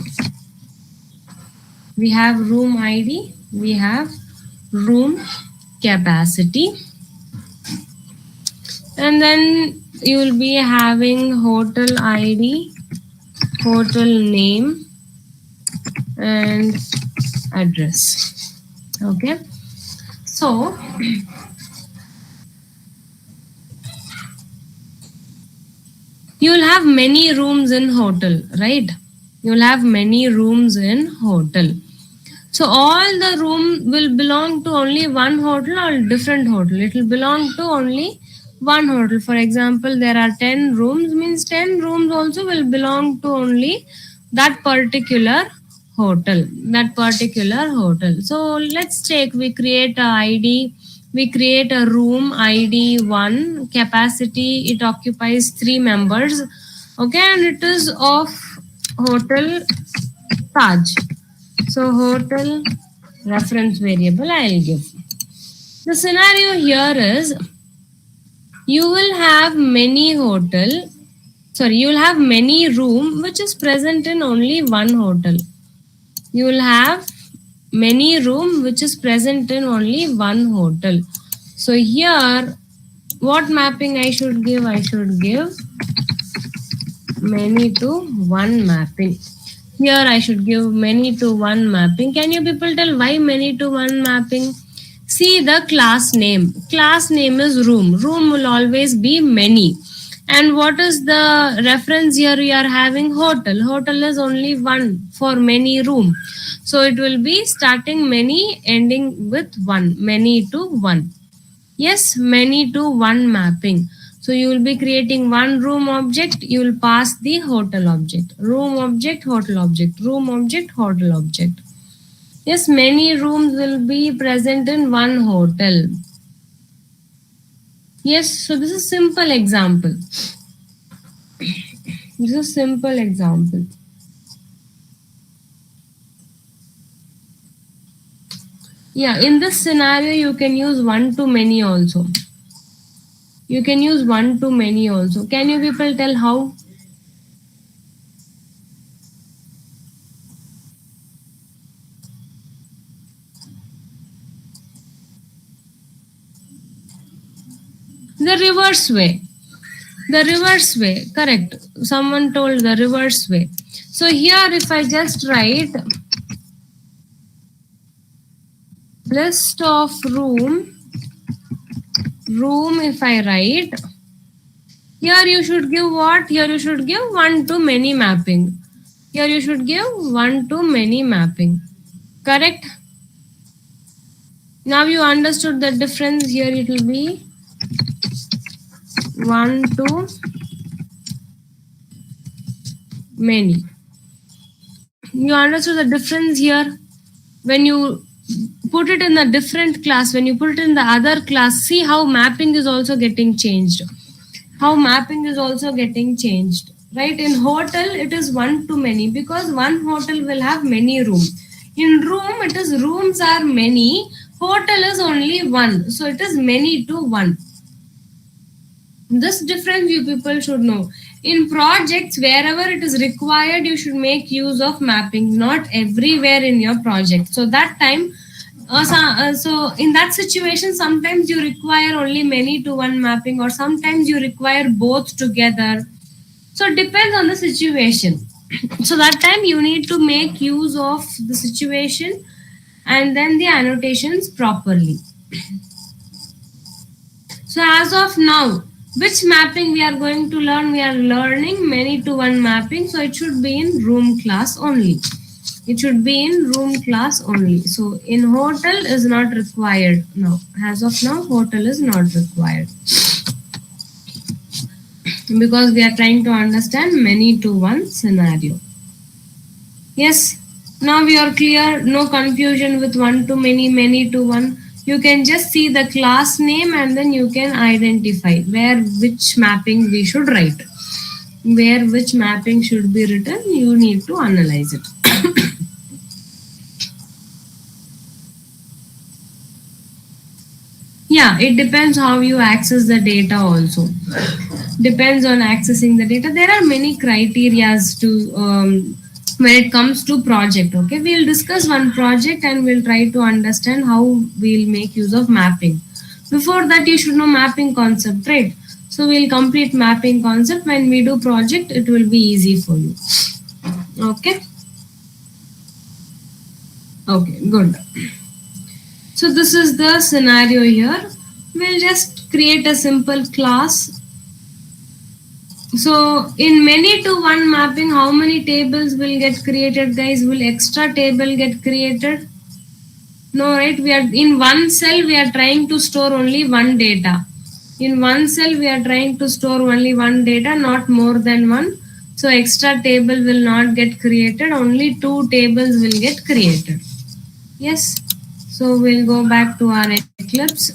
We have room ID, we have room capacity. And then You will be having hotel ID, hotel name, and address. Okay. So you will have many rooms in hotel, right? You will have many rooms in hotel. So all the room will belong to only one hotel or different hotel. It will belong to only one hotel. For example, there are 10 rooms, means 10 rooms also will belong to only that particular hotel. That particular hotel. So let's check. We create a ID. We create a room ID 1 capacity. It occupies 3 members. Okay, and it is of hotel Taj. So hotel reference variable I'll give. The scenario here is you will have many you will have many room which is present in only one hotel. You will have many room which is present in only one hotel. So here what mapping I should give? I should give many to one mapping. Here I should give many to one mapping. Can you people tell why many to one mapping? See the class name. Class name is room. Room will always be many. And what is the reference here we are having? Hotel. Hotel is only one for many room. So it will be starting many, ending with one. Many to one. Yes, many to one mapping. So you will be creating one room object, you will pass the hotel object. Room object, hotel object, room object, hotel object. Yes, many rooms will be present in one hotel. Yes, so this is simple example. This is simple example. Yeah, in this scenario, you can use one to many also. You can use one to many also. Can you people tell how? The reverse way. The reverse way, correct. Someone told the reverse way. So here if I just write list of room if I write, here you should give what? Here you should give one to many mapping. Here you should give one to many mapping. Correct? Now you understood the difference. Here it will be one to many. You understood the difference here? When you put it in a different class, when you put it in the other class, see how mapping is also getting changed. How mapping is also getting changed. Right? In hotel, it is one to many because one hotel will have many rooms. In room, it is rooms are many. Hotel is only one. So it is many to one. This difference you people should know. In projects, wherever it is required, you should make use of mapping, not everywhere in your project. So that time, so in that situation, sometimes you require only many to one mapping, or sometimes you require both together. So it depends on the situation. So that time you need to make use of the situation and then the annotations properly. So as of now, which mapping we are going to learn? We are learning many to one mapping. So it should be in room class only. It should be in room class only. So in hotel is not required now. As of now, hotel is not required. Because we are trying to understand many to one scenario. Yes, now we are clear. No confusion with one to many, many to one. You can just see the class name and then you can identify where which mapping we should write. Where which mapping should be written, you need to analyze it. Yeah, it depends how you access the data also. Depends on accessing the data. There are many criterias to when it comes to project. Okay, we'll discuss one project and we'll try to understand how we'll make use of mapping. Before that, you should know mapping concept, right? So we'll complete mapping concept. When we do project, it will be easy for you. Okay. Okay, good. So this is the scenario here. We'll just create a simple class. So in many to one mapping, how many tables will get created, guys? Will extra table get created? No, right? We are in one cell, we are trying to store only one data. In one cell, we are trying to store only one data, not more than one. So extra table will not get created. Only two tables will get created. Yes. So we'll go back to our Eclipse.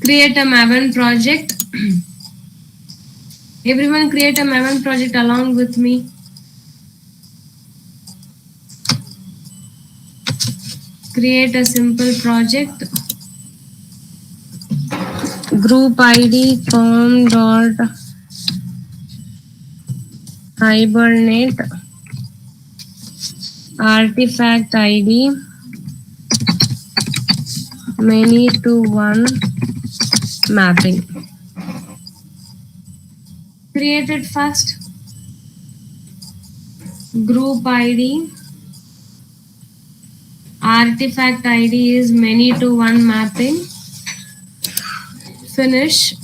Create a Maven project. Everyone create a Maven project along with me. Create a simple project. Group ID com dot hibernate artifact ID many to one mapping. Create it first. Group ID artifact ID is many to one mapping. Finish.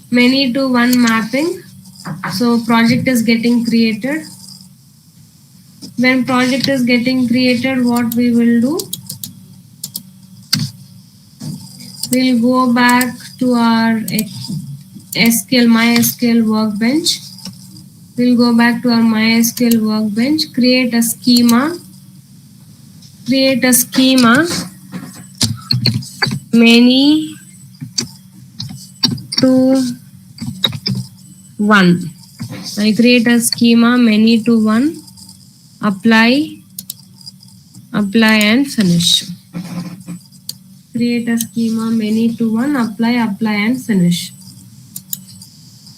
Many to one mapping. So project is getting created. When project is getting created, what we will do? We'll go back to our MySQL workbench. We'll go back to our MySQL workbench, create a schema. Create a schema many to one. I create a schema many to one. Apply and finish. Create a schema many to one. Apply and finish.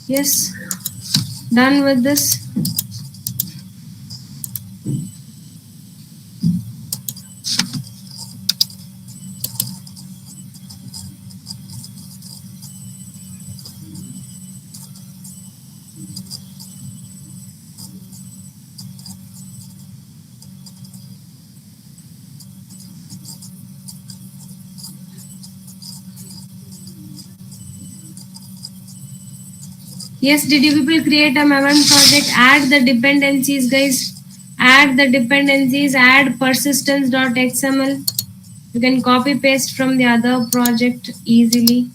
Yes. Done with this. Yes, did you people create a Maven project? Add the dependencies, guys. Add the dependencies, add persistence.xml. You can copy paste from the other project easily.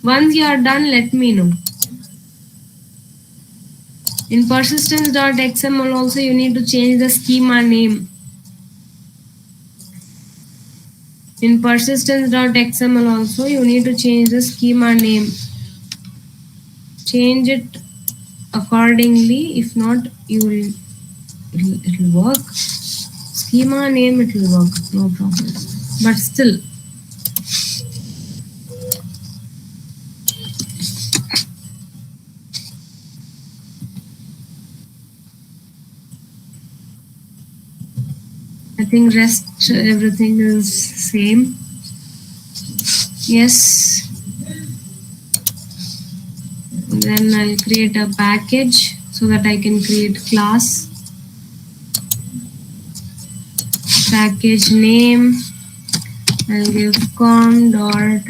Once you are done, let me know. In persistence.xml also you need to change the schema name. In persistence.xml also you need to change the schema name. Change it accordingly. If not, it'll work. Schema name, it will work, no problem. But still, I think rest everything is same. Yes. Then I'll create a package. so that I can create class. Package name, I'll give com dot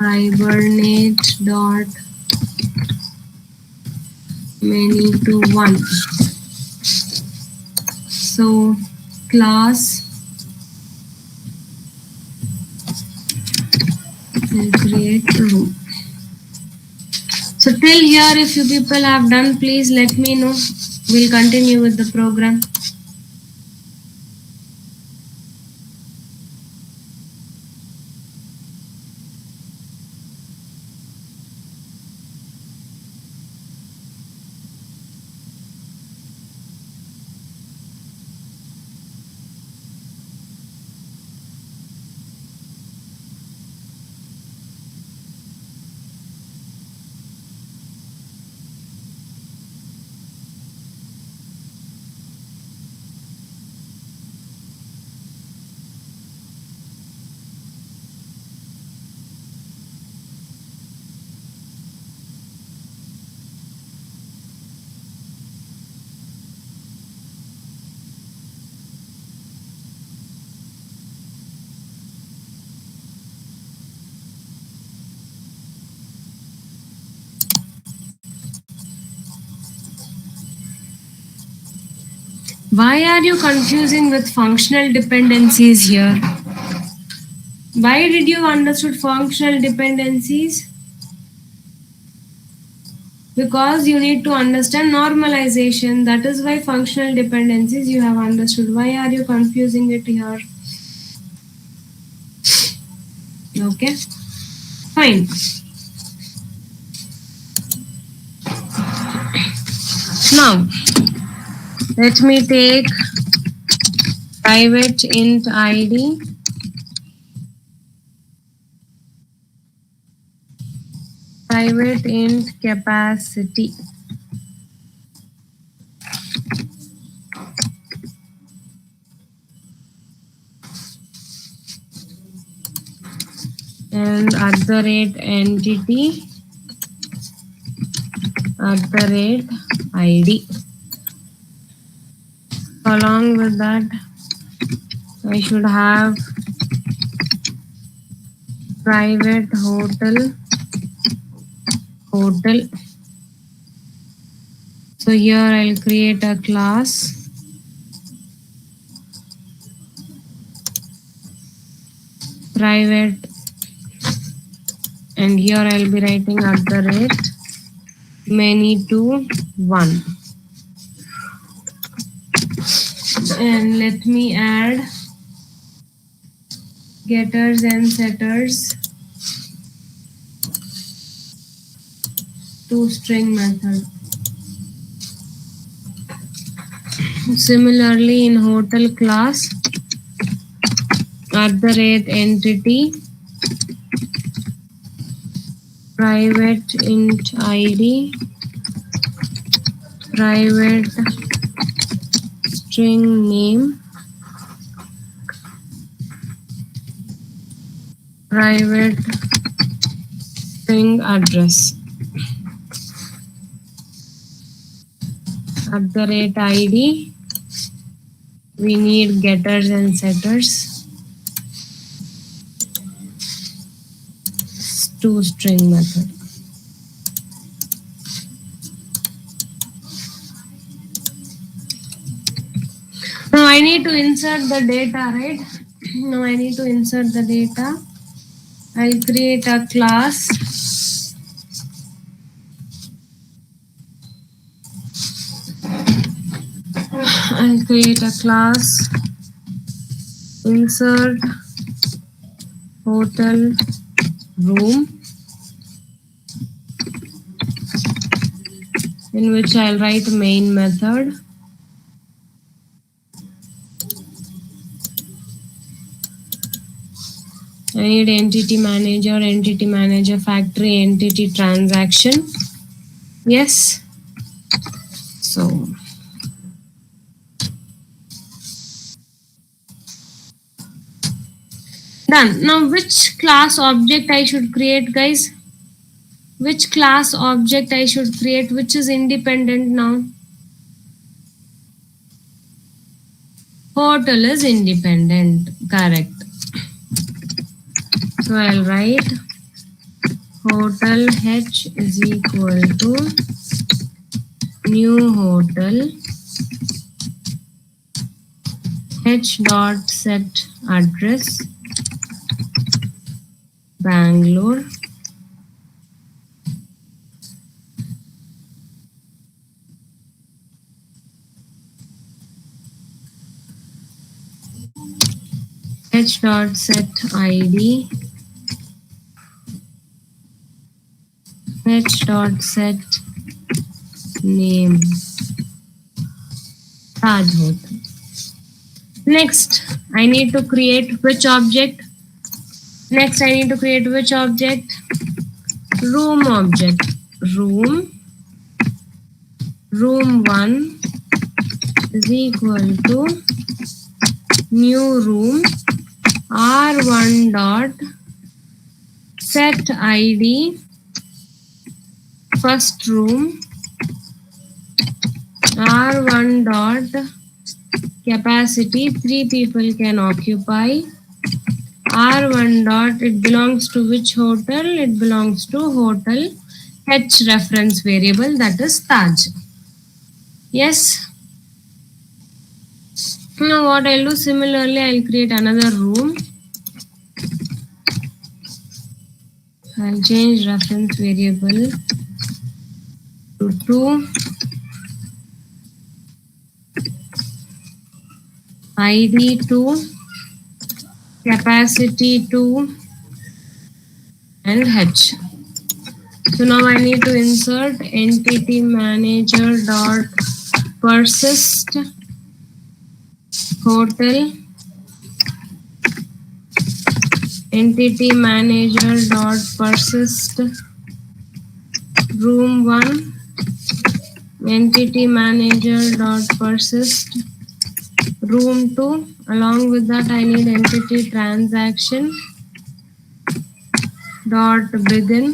hibernate dot many to one. So class and create room. So till here, if you people have done, please let me know. We'll continue with the program. Why are you confusing with functional dependencies here? Why did you understood functional dependencies? Because you need to understand normalization. That is why functional dependencies you have understood. Why are you confusing it here? Okay, fine. Now, let me take private int id, private int capacity. And @entity @id. Along with that, I should have private hotel. So here I'll create a class. Private, and here I'll be writing many to one. And let me add getters and setters to string method. Similarly, in hotel class, @entity private int id, private string name, private string address. @id, we need getters and setters to string method. Now I need to insert the data, right? Now I need to insert the data. I'll create a class. I'll create a class insert hotel room, in which I'll write main method. I need entity manager, factory, entity, transaction. Yes. So done. Now which class object I should create, guys? Which class object I should create, which is independent now? Hotel is independent, correct. So I'll write hotel H is equal to new hotel H dot set address Bangalore H dot set ID H dot set name Taj Hotel. Next, I need to create which object? Next, I need to create which object? Room object. Room 1 is equal to new room R1 dot set ID first room R1 dot capacity 3 people can occupy R1 dot it belongs to which hotel? It belongs to hotel H reference variable, that is Taj. Yes. Now what I'll do, similarly I'll create another room. I'll change reference variable to 2, ID 2, capacity 2, and H. So now I need to insert entity manager dot persist hotel entity manager dot persist room 1 entity manager dot persist room 2. Along with that I need entity transaction dot begin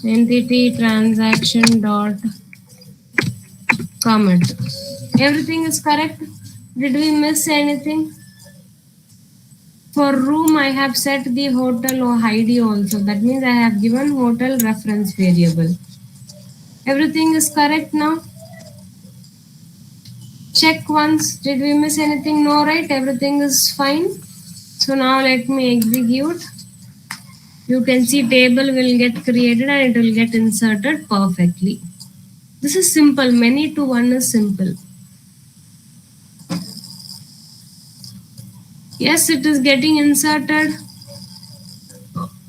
entity transaction dot commit. Everything is correct. Did we miss anything? For room I have set the hotel or ID also. That means I have given hotel reference variable. Everything is correct now. Check once. Did we miss anything? No, right? Everything is fine. So now let me execute. You can see table will get created and it will get inserted perfectly. This is simple. Many to one is simple. Yes, it is getting inserted.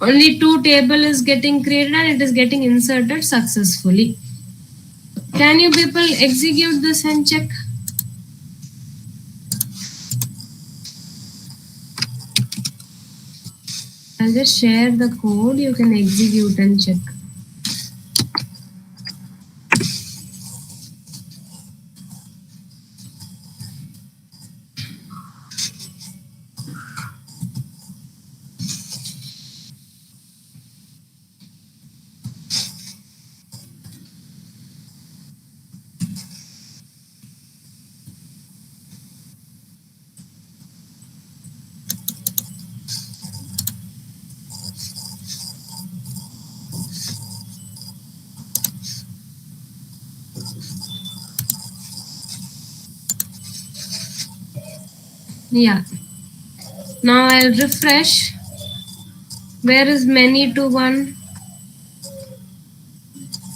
Only 2 table is getting created and it is getting inserted successfully. Can you people execute this and check? I'll just share the code. You can execute and check. Yeah. Now I'll refresh. Where is many to one?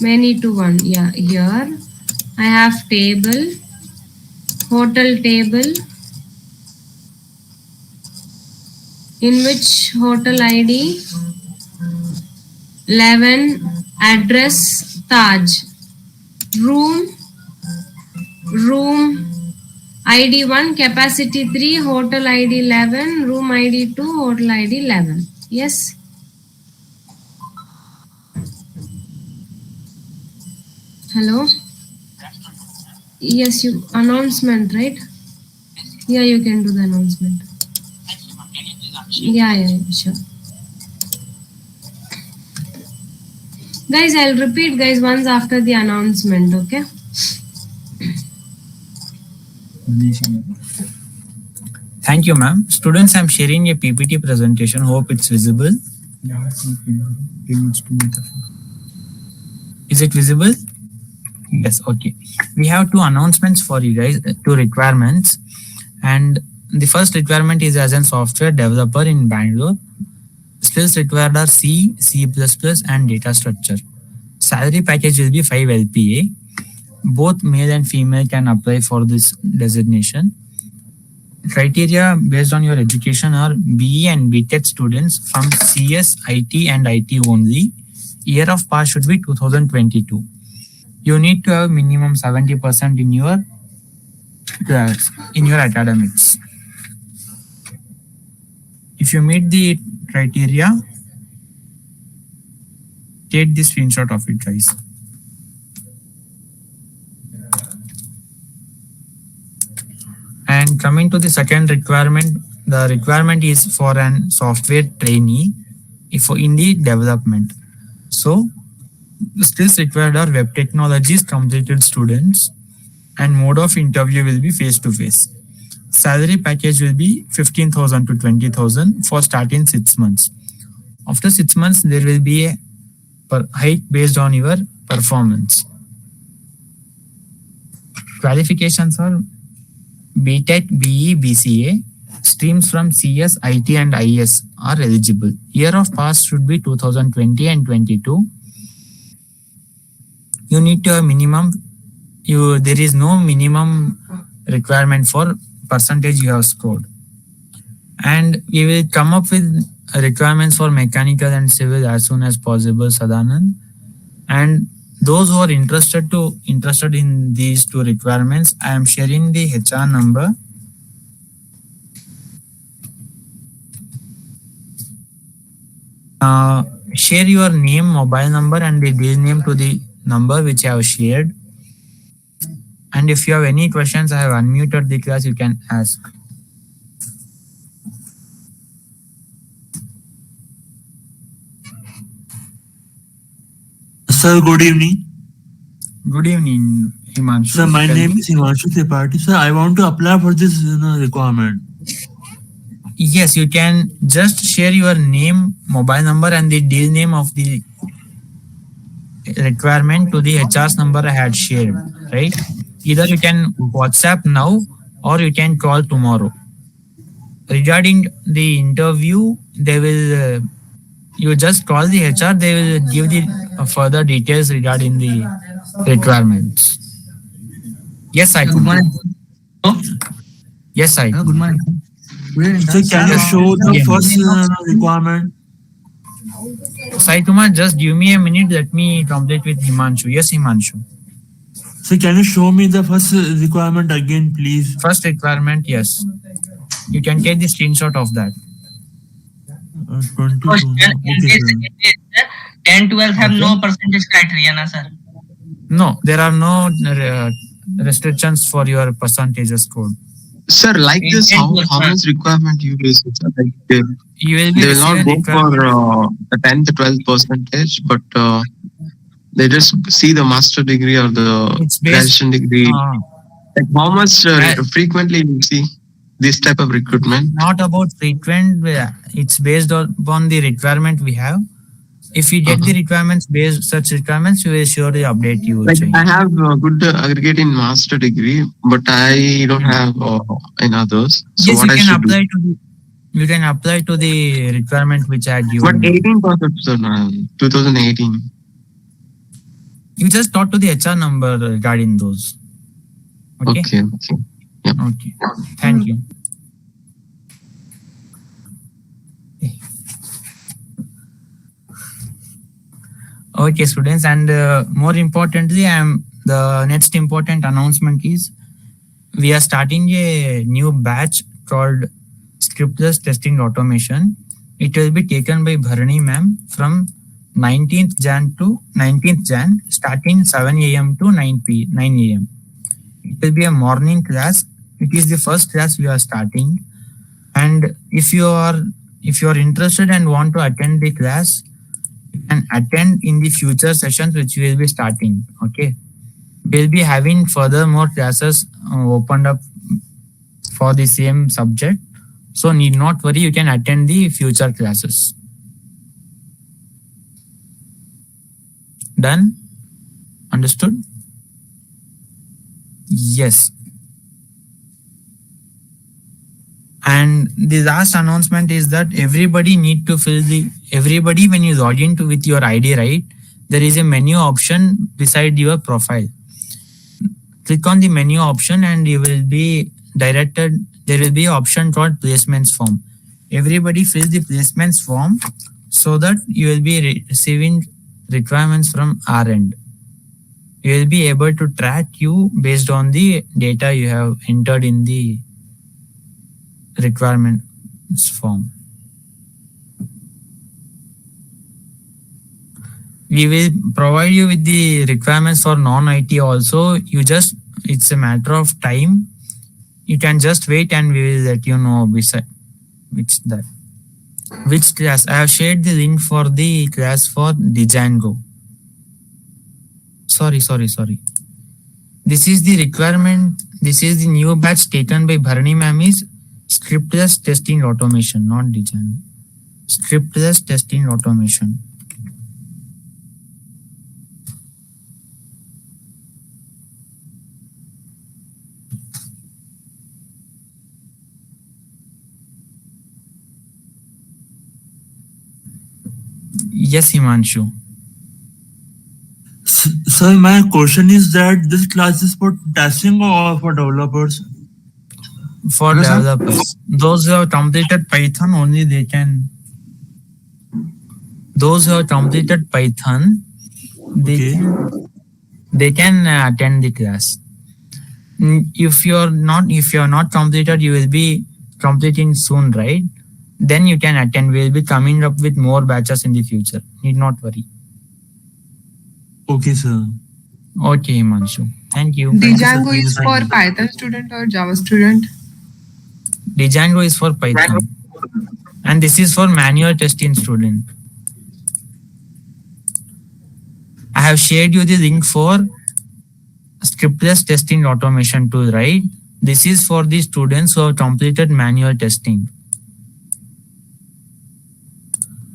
Many to one. Yeah, here I have table, hotel table, in which hotel ID 11, address Taj, room ID 1, capacity 3, hotel ID 11, room ID 2, hotel ID 11. Yes. Hello. Yes, you announcement, right? Yeah, you can do the announcement. Yeah, sure. Guys, I'll repeat, guys, once after the announcement, okay? Thank you, ma'am. Students, I'm sharing a PPT presentation. Hope it's visible. Is it visible? Yes, okay. We have two announcements for you guys, two requirements. And the first requirement is as a software developer in Bangalore. Skills required are C, C++, and data structure. Salary package will be 5 LPA. Both male and female can apply for this designation. Criteria based on your education are BE and BTech students from CS, IT, and IT only. Year of pass should be 2022. You need to have minimum 70% in your class, in your academics. If you meet the criteria, take the screenshot of it, guys. And coming to the second requirement, the requirement is for an software trainee for in the development. So the skills required are web technologies completed students, and mode of interview will be face-to-face. Salary package will be 15,000 to 20,000 for starting 6 months. After 6 months, there will be a hike based on your performance. Qualifications are BTech, BE, BCA. Streams from CS, IT, and IS are eligible. Year of pass should be 2020 and 22. You need to have minimum. There is no minimum requirement for percentage you have scored. And we will come up with requirements for mechanical and civil as soon as possible, Sadanand. And those who are interested in these two requirements, I am sharing the HR number. Share your name, mobile number, and the deal name to the number which I have shared. And if you have any questions, I have unmuted the class, you can ask. Sir, good evening. Good evening, Himanshu. Sir, my name is Himanshu Tripathi. Sir, I want to apply for this requirement. Yes, you can just share your name, mobile number, and the deal name of the requirement to the HR's number I had shared, right? Either you can WhatsApp now or you can call tomorrow. Regarding the interview, they will, you just call the HR, they will give the further details regarding the requirements. Yes, I. Good morning. Yes, I. Good morning. So can you show the first requirement? Sai Kumar, just give me a minute. Let me complete with Himanshu. Yes, Himanshu. So can you show me the first requirement again, please? First requirement, yes. You can take the screenshot of that. 22. Okay, 10, 12 have no percentage criteria, na, sir? No, there are no restrictions for your percentages score. Sir, like this, how much requirement you will see, sir? Like, You will they will not go for the 10 to 12 percentage, but they just see the master degree or the graduation degree. Like how much frequently you see this type of recruitment? Not about frequent. It's based upon the requirement we have. If you get the requirements based such requirements, we will surely update you. Like I have a good aggregate in master degree, but I don't have in others. So yes, what you I can should apply do? to the. You can apply to the requirement which I give. But 18%, sir, 2018. You just talk to the HR number regarding those. Okay. Okay. Yeah. Okay. Thank you. Okay, students, and more importantly, the next important announcement is we are starting a new batch called Scriptless Testing Automation. It will be taken by Bharani ma'am from 19th Jan to 19th Jan, starting 7 a.m. to 9 a.m. It will be a morning class. It is the first class we are starting. And if you are interested and want to attend the class, can attend in the future sessions which we will be starting. Okay, we'll be having further more classes opened up for the same subject, so need not worry, you can attend the future classes. Done? Understood? Yes. And the last announcement is that everybody need to everybody when you log into with your ID, right? There is a menu option beside your profile. Click on the menu option and you will be directed. There will be an option called placements form. Everybody fill the placements form so that you will be receiving requirements from our end. You will be able to track you based on the data you have entered in the requirements form. We will provide you with the requirements for non-IT also. It's a matter of time. You can just wait and we will let you know which class. I have shared the link for the class for Django. Sorry. This is the requirement. This is the new batch taken by Bharani ma'am is scriptless testing automation, not Django. Scriptless testing automation. Yes, Himanshu. Sir, my question is that this class is for testing or for developers? For developers. Those who have completed Python only they can. Those who have completed Python, they can attend the class. If you are not completed, you will be completing soon, right? Then you can attend. We will be coming up with more batches in the future. Need not worry. Okay, sir. Okay, Himanshu. Thank you. Django is for Python student or Java student? Django is for Python. And this is for manual testing student. I have shared you the link for scriptless testing automation tool, right? This is for the students who have completed manual testing.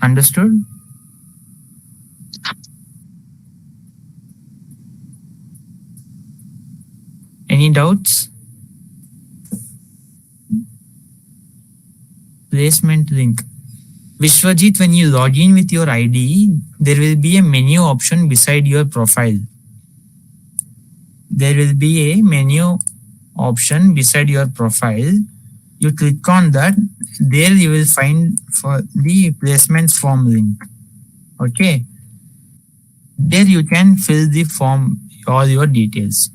Understood? Any doubts? Placement link. Vishwajit, when you log in with your ID, there will be a menu option beside your profile. There will be a menu option beside your profile. You click on that. There you will find for the placements form link. Okay. There you can fill the form, all your details.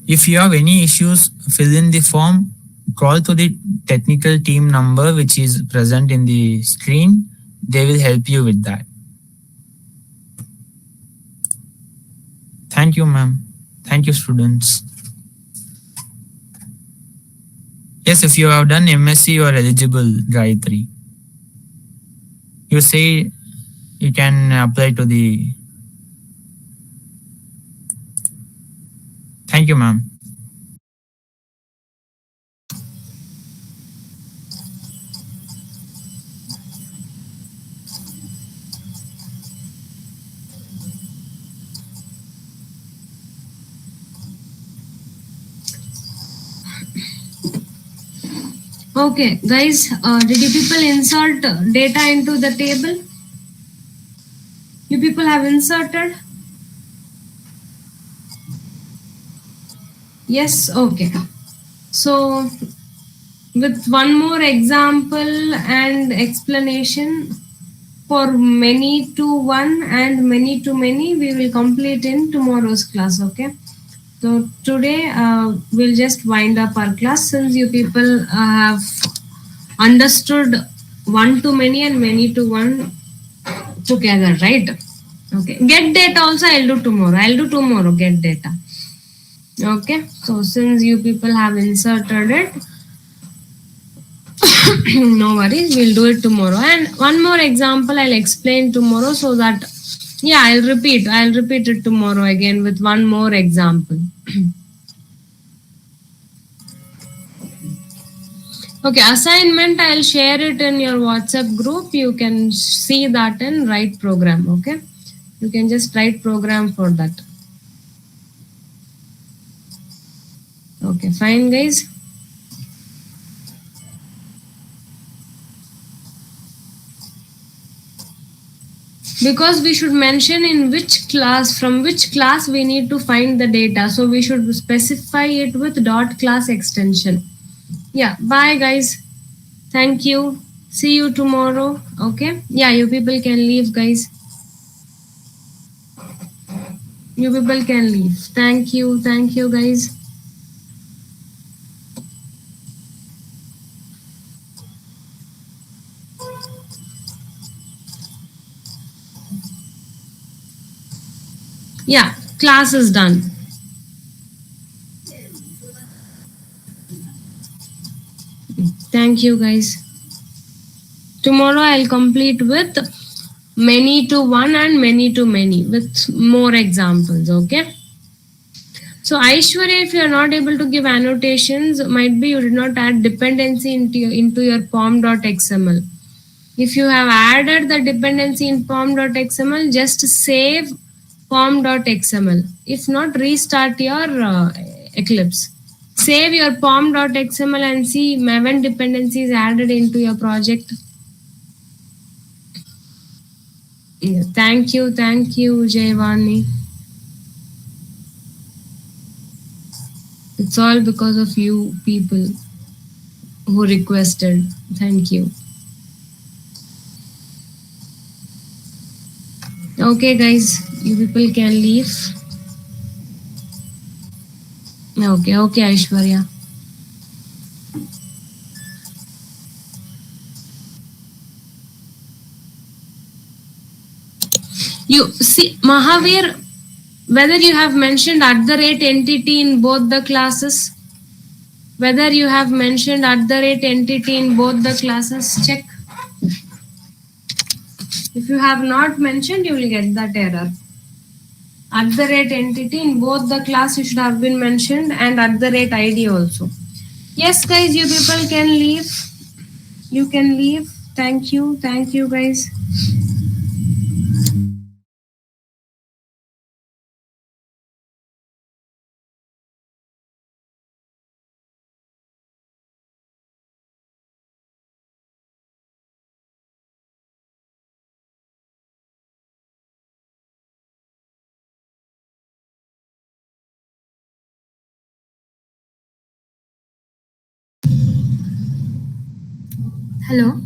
If you have any issues, fill in the form, call to the technical team number which is present in the screen. They will help you with that. Thank you, ma'am. Thank you, students. Yes, if you have done MSc, you are eligible, Gayatri. You say you can apply to the... Thank you, ma'am. Okay, guys, did you people insert data into the table? You people have inserted? Yes, okay. So, with one more example and explanation for many to one and many to many, we will complete in tomorrow's class, okay? So today we'll just wind up our class since you people have understood one to many and many to one together, right? Okay. Get data also I'll do tomorrow. Get data. Okay. So since you people have inserted it, No worries, we'll do it tomorrow. And one more example I'll explain tomorrow, so that, yeah, I'll repeat it tomorrow again with one more example. Okay, assignment, I'll share it in your WhatsApp group. You can see that and write program. Okay, you can just write program for that. Okay, fine, guys. Because we should mention in which class, from which class we need to find the data. So we should specify it with dot class extension. Yeah, bye guys. Thank you. See you tomorrow. Okay. Yeah, you people can leave, guys. You people can leave. Thank you. Thank you, guys. Yeah, class is done. Thank you, guys. Tomorrow I'll complete with many to one and many to many with more examples. Okay. So Aishwarya, if you are not able to give annotations, might be you did not add dependency into your pom.xml. If you have added the dependency in pom.xml, just save pom.xml. If not, restart your Eclipse. Save your pom.xml and see when dependency is added into your project. Yeah, thank you, Jayvani. It's all because of you people who requested. Thank you. Okay, guys, you people can leave. Okay, Aishwarya. You see, Mahavir, whether you have mentioned @entity in both the classes. Whether you have mentioned @entity in both the classes, check. If you have not mentioned, you will get that error. @entity in both the class you should have been mentioned, and @ID also. Yes, guys, you people can leave. You can leave. Thank you, guys. Hello.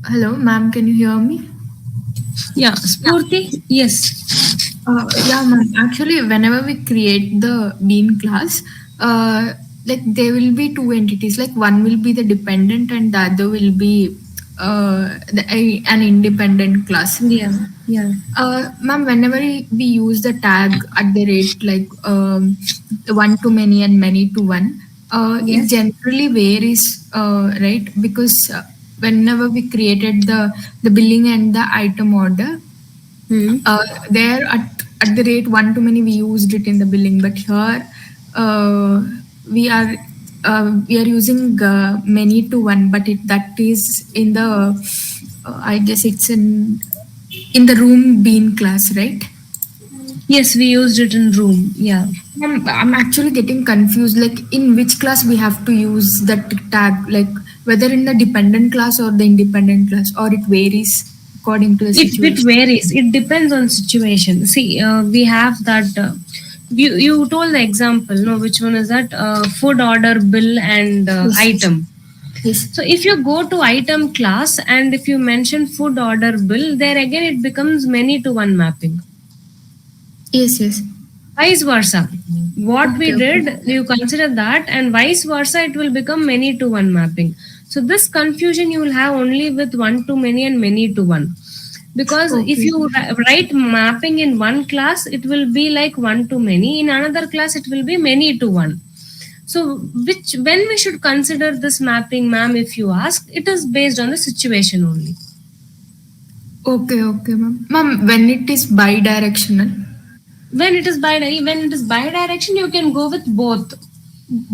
Hello, ma'am. Can you hear me? Yeah, Spurti. Yes. Yeah, ma'am. Actually, whenever we create the Bean class, like there will be two entities. Like one will be the dependent, and the other will be an independent class. Yeah. Ma'am, whenever we use the tag @ like one to many and many to one, it generally varies, right? Because whenever we created the billing and the item order, there @ one to many we used it in the billing, but here we are using many to one, but that is in the I guess it's in the room Bean class, right? Yes, we used it in room. Yeah. I'm actually getting confused. Like in which class we have to use that tag, like whether in the dependent class or the independent class, or it varies according to the situation. It varies. It depends on situation. See, we have that. You told the example. No, which one is that? Food order, bill, and item. Yes. So if you go to item class and if you mention food order bill, there again it becomes many to one mapping. Yes. Vice versa. What we did, you consider that, and vice versa, it will become many to one mapping. So this confusion you will have only with one to many and many to one. Because if you write mapping in one class, it will be like one to many. In another class, it will be many to one. So when we should consider this mapping, ma'am, if you ask, it is based on the situation only. Okay, ma'am. Ma'am, when it is bidirectional. When it is bidirection, you can go with both.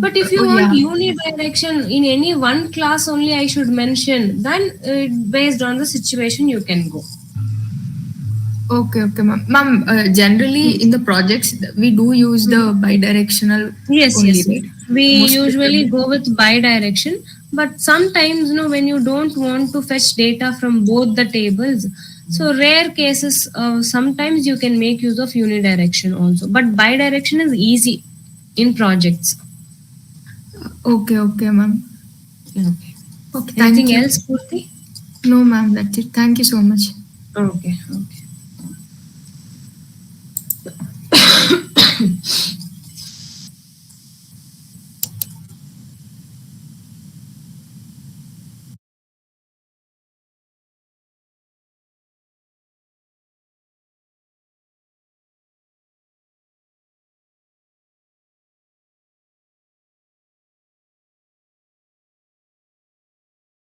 But if you want unidirection in any one class only, I should mention, then based on the situation, you can go. Okay, ma'am. Ma'am, generally in the projects, we do use the bidirectional. Yes, only, yes. right? We Most usually people- go with bidirection, but sometimes, when you don't want to fetch data from both the tables, so rare cases, sometimes you can make use of unidirection also. But bidirection is easy in projects. Okay, ma'am. Okay. Okay, thank Anything you. else, Purti? No, ma'am, that's it. Thank you so much. Okay.